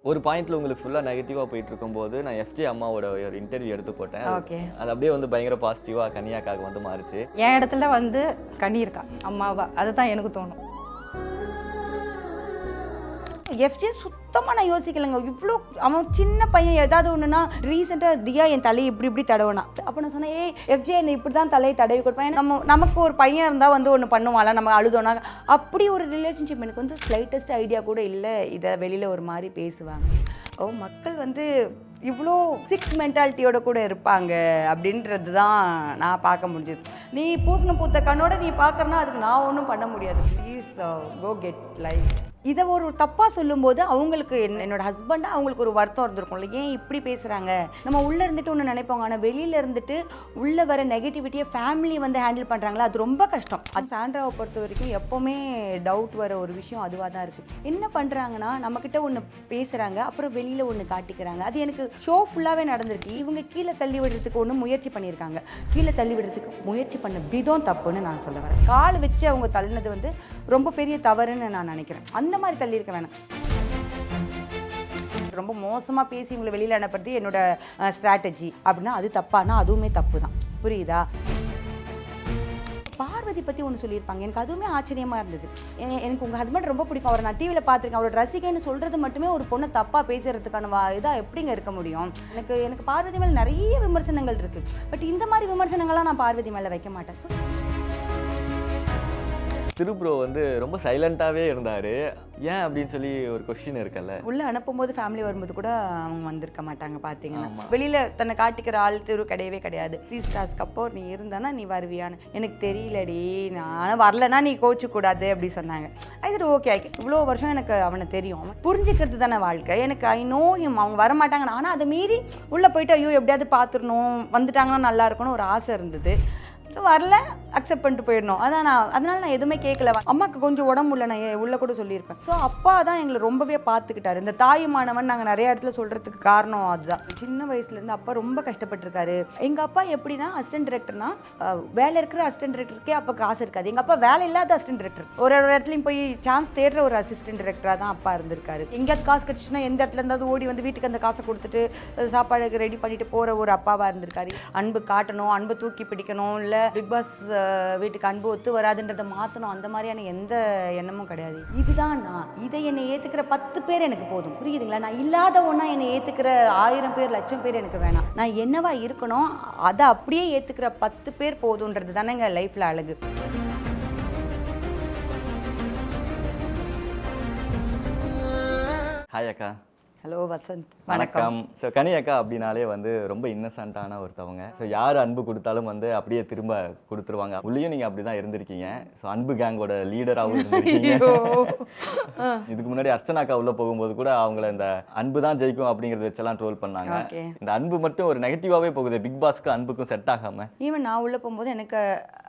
ஒரு பாயிண்ட்ல உங்களுக்கு ஃபுல்லா நெகட்டிவா போயிட்டு இருக்கும்போது நான் எஃப்ஜே அம்மாவோட ஒரு இன்டர்வியூ எடுத்து போட்டேன். ஓகே. அது அப்படியே வந்து பயங்கர பாசிட்டிவா கன்னியாக்காக வந்து மாறுச்சு. என் இடத்துல வந்து கனி இருக்கா அம்மாவா, அதுதான் எனக்கு தோணும். எஃப்ஜே சுத்தமாக நான் யோசிக்கலைங்க. இவ்வளோ அவன் சின்ன பையன் ஏதாவது ஒன்றுனா ரீசெண்டாக தியா என் தலையை இப்படி தடவினா. அப்போ நான் சொன்னேன், எஃப்ஜே என்னை இப்படி தான் தலையை தடவி கொடுப்பேன். நமக்கு ஒரு பையன் இருந்தால் வந்து ஒன்று பண்ணுவாளா, நம்ம அழுதோன்னா. அப்படி ஒரு ரிலேஷன்ஷிப் எனக்கு வந்து ஸ்லைட்டஸ்ட் ஐடியா கூட இல்லை. இதை வெளியில் ஒரு மாதிரி பேசுவாங்க. மக்கள் வந்து இவ்வளோ சிக் மென்டாலிட்டியோட கூட இருப்பாங்க அப்படின்றது தான் நான் பார்க்க முடிஞ்சது. நீ பூசண பூத்த கண்ணோட நீ பார்க்குறனா அதுக்கு நான் ஒன்றும் பண்ண முடியாது. Please go get life. இதை ஒரு தப்பாக சொல்லும்போது அவங்களுக்கு என்னோட ஹஸ்பண்டாக அவங்களுக்கு ஒரு வருத்தம் இருந்திருக்கும்ல, ஏன் இப்படி பேசுகிறாங்க. நம்ம உள்ளே இருந்துட்டு ஒன்று நினைப்பாங்க, ஆனால் வெளியில் இருந்துட்டு உள்ளே வர நெகட்டிவிட்டியை ஃபேமிலி வந்து ஹேண்டில் பண்ணுறாங்களா, அது ரொம்ப கஷ்டம். அது சாண்ட்ராவை பொறுத்த வரைக்கும் எப்போவுமே டவுட் வர ஒரு விஷயம் அதுவாக தான் இருக்குது. என்ன பண்ணுறாங்கன்னா, நம்மக்கிட்ட ஒன்று பேசுகிறாங்க, அப்புறம் வெளியில் ஒன்று காட்டிக்கிறாங்க. அது எனக்கு ஷோ ஃபுல்லாகவே நடந்திருக்கு. இவங்க கீழே தள்ளி விடுறதுக்கு ஒன்று முயற்சி பண்ணியிருக்காங்க. கீழே தள்ளி விடுறதுக்கு முயற்சி பண்ண விதம் தப்புன்னு நான் சொல்ல வரேன். கால் வச்சு அவங்க தள்ளினது வந்து ரொம்ப பெரிய தவறுன்னு நான் நினைக்கிறேன். அந்த மாதிரி தள்ளியிருக்க வேணாம். ரொம்ப மோசமாக பேசி இவங்களை வெளியில் அனுப்புறது என்னோட ஸ்ட்ராட்டஜி அப்படின்னா அது தப்பானா அதுவுமே தப்பு தான். புரியுதா? பார்வதி பற்றி ஒன்று சொல்லியிருப்பாங்க, எனக்கு அதுவுமே ஆச்சரியமாக இருந்தது. எனக்கு உங்கள் ஹஸ்பண்ட் ரொம்ப பிடிக்கும், அவரை நான் டிவியில் பார்த்துருக்கேன், அவரோட ரசிகைன்னு சொல்கிறது மட்டுமே ஒரு பொண்ணை தப்பாக பேசுகிறதுக்கான இதாக எப்படிங்க இருக்க முடியும்? எனக்கு பார்வதி மேலே நிறைய விமர்சனங்கள் இருக்குது. பட் இந்த மாதிரி விமர்சனங்கள்லாம் நான் பார்வதி மேலே வைக்க மாட்டேன். திருப்ரோ வந்து ரொம்ப சைலண்டாகவே இருந்தார். ஏன் அப்படின்னு சொல்லி ஒரு கொஸ்டின் இருக்குல்ல. உள்ளே அனுப்பும்போது ஃபேமிலி வரும்போது கூட அவங்க வந்திருக்க மாட்டாங்க. பார்த்தீங்கன்னா வெளியில் தன்னை காட்டிக்கிற ஆள் கிடையவே கிடையாது. 3 ஸ்டார்ஸ்க்கு அப்போ நீ இருந்தானா நீ வருவியான்னு எனக்கு தெரியலடி, நான் வரலன்னா நீ கோச்சக்கூடாது அப்படி சொன்னாங்க. அது ஓகே. இவ்வளோ வருஷம் எனக்கு அவனை தெரியும், புரிஞ்சுக்கிறது தானே வாழ்க்கை. எனக்கு ஐ நோ ஹிம். அவங்க வரமாட்டாங்க, ஆனால் அதை மீறி உள்ளே போயிட்டு ஐயோ எப்படியாவது பார்த்துடணும், வந்துட்டாங்கன்னா நல்லா இருக்கும்னு ஒரு ஆசை இருந்தது. ஸோ வரல, அக்செப்ட் பண்ணிட்டு போயிடணும். அதனால நான் எதுவுமே கேட்கல. அம்மாவுக்கு கொஞ்சம் உடம்பு இல்லை, நான் உள்ளே கூட சொல்லியிருப்பேன். ஸோ அப்பா தான் எங்களை ரொம்பவே பார்த்துக்கிட்டாரு. இந்த தாயுமானவன் நாங்கள் நிறைய இடத்துல சொல்கிறதுக்கு காரணம் அதுதான். சின்ன வயசுலேருந்து அப்பா ரொம்ப கஷ்டப்பட்டுருக்காரு. எங்கள் அப்பா எப்படின்னா அசிஸ்டன்ட் டைரக்டர்னா வேலை இருக்கிற அசிஸ்டன்ட் டைரக்டருக்கே அப்போ காசு இருக்காது. எங்கள் அப்பா வேலை இல்லாத அசிஸ்டன்ட் டைரக்டர், ஒரு இடத்துலையும் போய் சான்ஸ் தேடுற ஒரு அசிஸ்டன்ட் டைரக்டராக தான் அப்பா இருந்திருக்காரு. எங்கேயாவது காசு கிடச்சுன்னா எந்த இடத்துல இருந்தாவது ஓடி வந்து வீட்டுக்கு அந்த காசை கொடுத்துட்டு சாப்பாடுக்கு ரெடி பண்ணிட்டு போகிற ஒரு அப்பாவாக இருந்திருக்காரு. அன்பு காட்டணும், அன்பு தூக்கி பிடிக்கணும், இல்லை பிக் பாஸ் வீட்டுக்கு அன்பு ஒத்து வராதுன்றதை மாற்றணும், அந்த மாதிரியான எந்த எண்ணமும் கிடையாது. இதுதான் நான். இதை என்னை ஏற்றுக்கிற 10 பேர் எனக்கு போதும். புரியுதுங்களா? நான் இல்லாத ஒன்றா என்னை ஏற்றுக்கிற 1000 பேர் 1,00,000 பேர் எனக்கு வேணாம். நான் என்னவா இருக்கணும் அதை அப்படியே ஏற்றுக்கிற 10 பேர் போதுன்றது தானே எங்கள் லைஃப்பில் அழகு. ஹாய் அக்கா. ஹலோ வசந்த், வணக்கம். ஸோ கனி அக்கா அப்படின்னாலே வந்து ரொம்ப இன்னசென்ட்டான ஒருத்தவங்க. ஸோ யார் அன்பு கொடுத்தாலும் வந்து அப்படியே திரும்ப கொடுத்துருவாங்க. உள்ளேயும் நீங்கள் அப்படி தான் இருந்திருக்கீங்க. ஸோ அன்பு கேங்கோட லீடராகவும் இருந்திருக்கீங்க. இதுக்கு முன்னாடி அர்ச்சனாக்கா உள்ளே போகும்போது கூட அவங்கள இந்த அன்பு தான் ஜெயிக்கும் அப்படிங்கிறத வச்செல்லாம் ட்ரோல் பண்ணாங்க. இந்த அன்பு மட்டும் ஒரு நெகட்டிவாகவே போகுது, பிக் பாஸ்க்கு அன்புக்கும் செட் ஆகாமல். ஈவன் நான் உள்ளே போகும்போது எனக்கு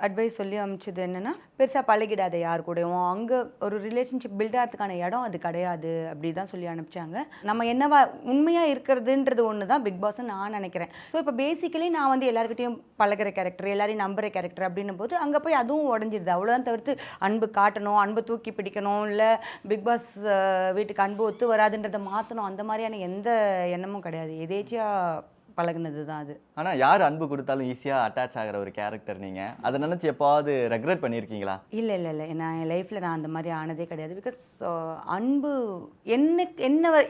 அட்வைஸ் சொல்லி அனுப்பிச்சது என்னென்னா, பெருசாக பழகிடாத யார் கூடயும், அங்கே ஒரு ரிலேஷன்ஷிப் பில்ட் ஆகிறதுக்கான இடம் அது கிடையாது அப்படி தான் சொல்லி அனுப்பிச்சாங்க. நம்ம என்னவா உண்மையாக இருக்கிறதுன்றது ஒன்று தான் பிக் பாஸ்ன்னு நான் நினைக்கிறேன். ஸோ இப்போ பேசிக்கலி நான் வந்து எல்லாருக்கிட்டையும் பழகிற கேரக்டர், எல்லாரையும் நம்புகிற கேரக்டர் அப்படின்னும் போது அங்கே போய் அதுவும் உடஞ்சிடுது. அவ்வளோதான். தவிர்த்து அன்பு காட்டணும், அன்பு தூக்கி பிடிக்கணும், இல்லை பிக் பாஸ் வீட்டுக்கு அன்பு ஒத்து வராதுன்றதை மாற்றணும், அந்த மாதிரியான எந்த எண்ணமும் கிடையாது. எதேச்சியாக பழகுனது தான் அது. ஆனால் யார் அன்பு கொடுத்தாலும் ஈஸியாக அட்டாச் ஆகிற ஒரு கேரக்டர் நீங்கள். அதை நினச்சி எப்போவாவது ரெக்ரெட் பண்ணியிருக்கீங்களா? இல்லை, நான் என் லைஃப்பில் நான் அந்த மாதிரி ஆனதே கிடையாது. பிகாஸ் அன்பு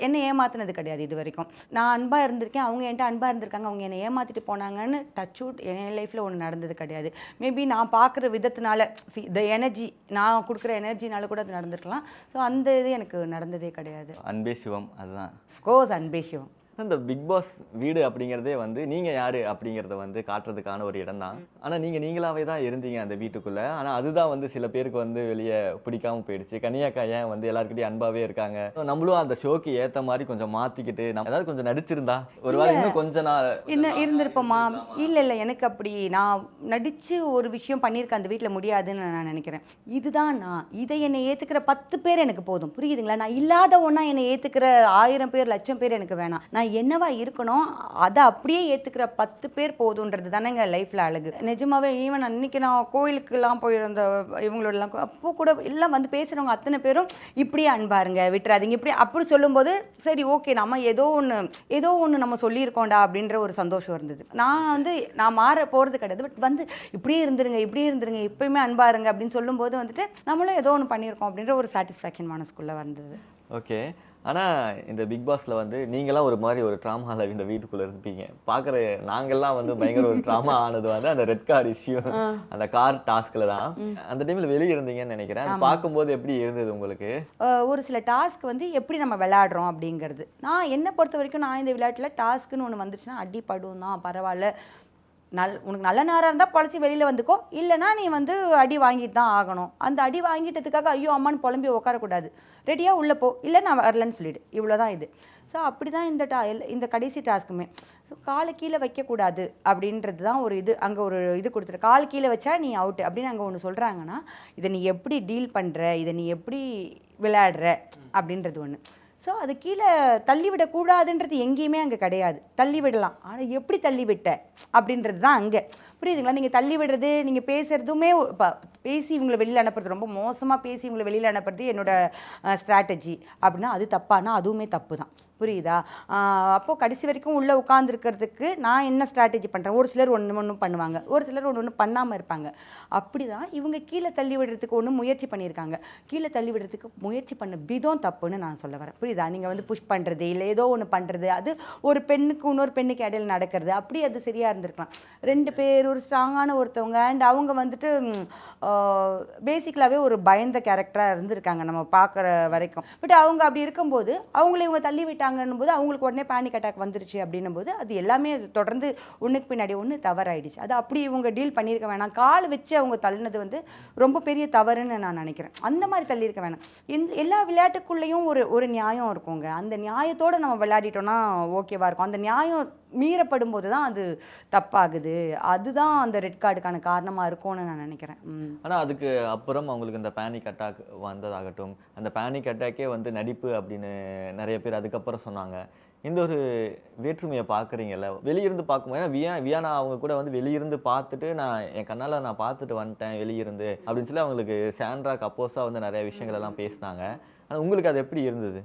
என்னை ஏமாத்தினது கிடையாது இது வரைக்கும். நான் அன்பாக இருந்திருக்கேன், அவங்க என்கிட்ட அன்பாக இருந்திருக்காங்க, அவங்க என்னை ஏமாற்றிட்டு போனாங்கன்னு டச் அவுட் என் லைஃப்பில் ஒன்று நடந்தது கிடையாது. மேபி நான் பார்க்குற விதத்தினால, த எனர்ஜி, நான் கொடுக்குற எனர்ஜினால கூட அது நடந்திருக்கலாம். ஸோ அந்த இது எனக்கு நடந்ததே கிடையாது. அன்பே சிவம், அதுதான். அஃப்கோர்ஸ் அன்பே சிவம். இந்த பிக் பாஸ் வீடு அப்படிங்கிறதே வந்து நீங்கள் யார் அப்படிங்கிறத வந்து காட்டுறதுக்கான ஒரு இடம் தான். ஆனால் நீங்களாவே தான் இருந்தீங்க அந்த வீட்டுக்குள்ளே. ஆனால் அதுதான் வந்து சில பேருக்கு வந்து வெளியே பிடிக்காமல் போயிடுச்சு. கனியாக்கா ஏன் வந்து எல்லாருக்கிட்டையும் அன்பாகவே இருக்காங்க, நம்மளும் அந்த ஷோக்கு ஏற்ற மாதிரி கொஞ்சம் மாற்றிக்கிட்டு நம்ம ஏதாவது கொஞ்சம் நடிச்சிருந்தா ஒரு வேளை இன்னும் கொஞ்சம் நாள் என்ன இருந்திருப்போமா? இல்லை, எனக்கு அப்படி நான் நடித்து ஒரு விஷயம் பண்ணியிருக்கேன் அந்த வீட்டில் முடியாதுன்னு நான் நினைக்கிறேன். இதுதான் நான். இதை என்னை ஏற்றுக்கிற 10 பேர் எனக்கு போதும். புரியுதுங்களா? நான் இல்லாத ஒன்றா என்னை ஏற்றுக்கிற 1000 பேர் 1,00,000 பேர் எனக்கு வேணாம். நான் நான் என்னவா இருக்கணும் அதை அப்படியே ஏற்றுக்கிற 10 பேர் போதுன்றது தானேங்க லைஃப்பில் அழகு. நிஜமாவே ஈவன் அன்றைக்கி நான் கோயிலுக்கெல்லாம் போயிருந்த இவங்களோடலாம் அப்போ கூட எல்லாம் வந்து பேசுகிறவங்க அத்தனை பேரும் இப்படியே அன்பாருங்க, விட்டுறாதீங்க, இப்படி அப்படி சொல்லும்போது சரி ஓகே நம்ம ஏதோ ஒன்று நம்ம சொல்லியிருக்கோண்டா அப்படின்ற ஒரு சந்தோஷம் இருந்தது. நான் மாற போகிறது கிடையாது, பட் வந்து இப்படியே இருந்துருங்க எப்பயுமே அன்பாருங்க அப்படின்னு சொல்லும்போது வந்துட்டு நம்மளும் ஏதோ ஒன்று பண்ணியிருக்கோம் அப்படின்ற ஒரு சாட்டிஸ்ஃபேக்ஷன் மனசுக்குள்ளே வந்தது. ஓகே. ஆனால் இந்த பிக் பாஸில் வந்து நீங்களாம் ஒரு மாதிரி ஒரு ட்ராமாவில் இந்த வீட்டுக்குள்ளே இருப்பீங்க. பார்க்குற நாங்கள்லாம் வந்து பயங்கர ஒரு ட்ராமா ஆனது வந்து அந்த ரெட் கார்டு இஷ்யூ, அந்த கார் டாஸ்கில் தான். அந்த டைமில் வெளியே இருந்தீங்கன்னு நினைக்கிறேன். பார்க்கும்போது எப்படி இருந்தது உங்களுக்கு? ஒரு சில டாஸ்க் வந்து எப்படி நம்ம விளையாடுறோம் அப்படிங்கிறது. நான் என்னை பொறுத்த வரைக்கும் நான் இந்த விளையாட்டில் டாஸ்க்குன்னு ஒன்று வந்துச்சுன்னா அடிப்படும் தான், பரவாயில்ல, உனக்கு நல்ல நேரம் இருந்தால் பொழைச்சி வெளியில் வந்துக்கோ, இல்லைனா நீ வந்து அடி வாங்கிட்டு தான் ஆகணும். அந்த அடி வாங்கிட்டதுக்காக ஐயோ அம்மான்னு புலம்பி உட்காரக்கூடாது, ரெடியாக உள்ளே போ, இல்லை நான் வரலன்னு சொல்லிவிடு, இவ்வளோதான் இது. ஸோ அப்படி தான் இந்த கடைசி டாஸ்க்குமே. ஸோ காலை கீழே வைக்கக்கூடாது அப்படின்றது தான் ஒரு இது. அங்கே ஒரு இது கொடுத்துரு, கால் கீழே வச்சா நீ அவுட்டு அப்படின்னு அங்கே ஒன்று சொல்கிறாங்கன்னா இதை நீ எப்படி டீல் பண்ணுற, இதை நீ எப்படி விளையாடுற அப்படின்றது ஒன்று. ஸோ அது கீழே தள்ளிவிடக்கூடாதுன்றது எங்கேயுமே அங்கே கிடையாது. தள்ளி விடலாம், ஆனால் எப்படி தள்ளி விட்ட அப்படின்றது தான் அங்கே. புரியுதுங்களா? நீங்கள் தள்ளி விடுறது, நீங்கள் பேசுகிறதுமே இப்போ பேசி இவங்களை வெளியில் அனுப்புறது, ரொம்ப மோசமாக பேசி இவங்களை வெளியில் அனுப்புறது என்னோடய ஸ்ட்ராட்டஜி அப்படின்னா அது தப்பானா அதுவுமே தப்பு தான். புரியுதா? அப்போது கடைசி வரைக்கும் உள்ளே உட்காந்துருக்கிறதுக்கு நான் என்ன ஸ்ட்ராட்டஜி பண்ணுறேன். ஒரு சிலர் ஒன்று பண்ணுவாங்க, ஒரு சிலர் ஒன்று பண்ணாமல் இருப்பாங்க. அப்படி தான் இவங்க கீழே தள்ளி விடுறதுக்கு ஒன்று முயற்சி பண்ணியிருக்காங்க. கீழே தள்ளி விடுறதுக்கு முயற்சி பண்ண விதம் தப்புன்னு நான் சொல்ல வரேன். புரியுதா? நீங்கள் வந்து புஷ் பண்ணுறது இல்லை ஏதோ ஒன்று பண்ணுறது, அது ஒரு பெண்ணுக்கு இன்னொரு பெண்ணுக்கு இடையில நடக்கிறது, அப்படி அது சரியாக இருந்திருக்கலாம். 2 பேர் ஒரு ஸ்ட்ராங்கான ஒருத்தவங்க அண்ட் அவங்க வந்துட்டு பேசிக்கலாகவே ஒரு பயந்த கேரக்டராக இருந்திருக்காங்க நம்ம பார்க்குற வரைக்கும். பட் அவங்க அப்படி இருக்கும்போது அவங்கள இவங்க தள்ளி விட்டாங்கன்னும் போது அவங்களுக்கு உடனே பேனிக் அட்டாக் வந்துருச்சு அப்படின்னும் போது அது எல்லாமே தொடர்ந்து ஒன்றுக்கு பின்னாடி ஒன்று தவறாயிடுச்சு. அது அப்படி இவங்க டீல் பண்ணியிருக்க வேணாம். கால் வச்சு அவங்க தள்ளினது வந்து ரொம்ப பெரிய தவறுன்னு நான் நினைக்கிறேன். அந்த மாதிரி தள்ளியிருக்க வேணாம். எல்லா விளையாட்டுக்குள்ளேயும் ஒரு நியாயம் இருக்குங்க. அந்த நியாயத்தோடு நம்ம விளையாடிட்டோம்னா ஓகேவாக இருக்கும். அந்த நியாயம் மீறப்படும் போது தான் அது தப்பாகுது. அதுதான் அந்த ரெட் கார்டுக்கான காரணமாக இருக்கும்னு நான் நினைக்கிறேன். ஆனால் அதுக்கு அப்புறம் அவங்களுக்கு இந்த பேனிக் அட்டாக் வந்ததாகட்டும், அந்த பேனிக் அட்டாக்கே வந்து நடிப்பு அப்படின்னு நிறைய பேர் அதுக்கப்புறம் சொன்னாங்க. இந்த ஒரு வேற்றுமையை பார்க்குறீங்கல்ல வெளியிருந்து பார்க்கும்போது? ஏன்னா வியானா அவங்க கூட வந்து வெளியிருந்து பார்த்துட்டு நான் என் கண்ணால் நான் பார்த்துட்டு வந்துட்டேன் வெளியிருந்து அப்படின்னு சொல்லி அவங்களுக்கு சாண்ட்ராக்கு அப்போஸாக வந்து நிறைய விஷயங்கள் எல்லாம் பேசினாங்க. ஆனால் உங்களுக்கு அது எப்படி இருந்தது?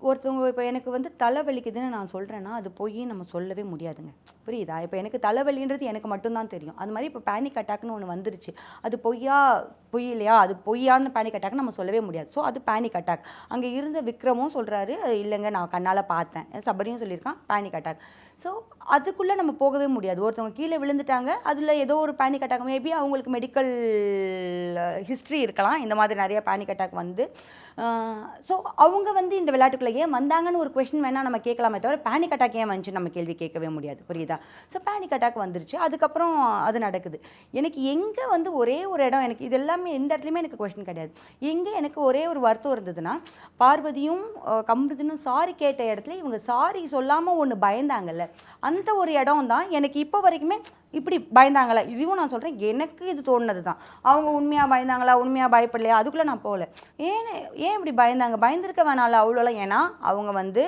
ஒருத்தவங்க இப்போ எனக்கு வந்து தலைவலிக்குதுன்னு நான் சொல்கிறேன்னா அது பொய் நம்ம சொல்லவே முடியாதுங்க. புரியுதா? இப்போ எனக்கு தலைவலின்றது எனக்கு மட்டும்தான் தெரியும். அது மாதிரி இப்போ பேனிக் அட்டாக்னு ஒன்று வந்துருச்சு, அது பொய் இல்லையா? அது பொய்யான்னு பேனிக் அட்டாக்னு நம்ம சொல்லவே முடியாது. ஸோ அது பேனிக் அட்டாக். அங்கே இருந்த விக்ரமும் சொல்கிறாரு இல்லைங்க நான் கண்ணால் பார்த்தேன், சபரியும் சொல்லியிருக்கான் பேனிக் அட்டாக். ஸோ அதுக்குள்ளே நம்ம போகவே முடியாது. ஒருத்தவங்க கீழே விழுந்துட்டாங்க, அதில் ஏதோ ஒரு பேனிக் அட்டாக், மேபி அவங்களுக்கு மெடிக்கல் ஹிஸ்ட்ரி இருக்கலாம், இந்த மாதிரி நிறைய பேனிக் அட்டாக் வந்து. ஸோ அவங்க வந்து இந்த விளையாட்டுக்குள்ளே ஏன் வந்தாங்கன்னு ஒரு கொஸ்டின் வேணால் நம்ம கேட்கலாமே தவிர பேனிக் அட்டாக் ஏன் வந்துச்சு நம்ம கேள்வி கேட்கவே முடியாது. புரியுதா? ஸோ பேனிக் அட்டாக் வந்துருச்சு, அதுக்கப்புறம் அது நடக்குது. எனக்கு எங்கே வந்து ஒரே ஒரு இடம், எனக்கு இது எல்லாமே எந்த இடத்துலையுமே எனக்கு கொஸ்டின் கிடையாது. எங்கே எனக்கு ஒரே ஒரு வருத்தம் இருந்ததுன்னா பார்வதியும் கம்ருதனும் சாரி கேட்ட இடத்துல இவங்க சாரி சொல்லாமல் ஒன்று பயந்தாங்கல்ல, அந்த ஒரு இடம் தான் எனக்கு இப்போ வரைக்குமே இப்படி பயந்தாங்களா இதுவும் நான் சொல்கிறேன். எனக்கு இது தோணுனது தான். அவங்க உண்மையாக பயந்தாங்களா, உண்மையாக பயப்படலையா, அதுக்குள்ளே நான் போகல. ஏன் இப்படி பயந்தாங்க? பயந்துருக்க வேணால அவ்வளோலாம். ஏன்னா அவங்க வந்து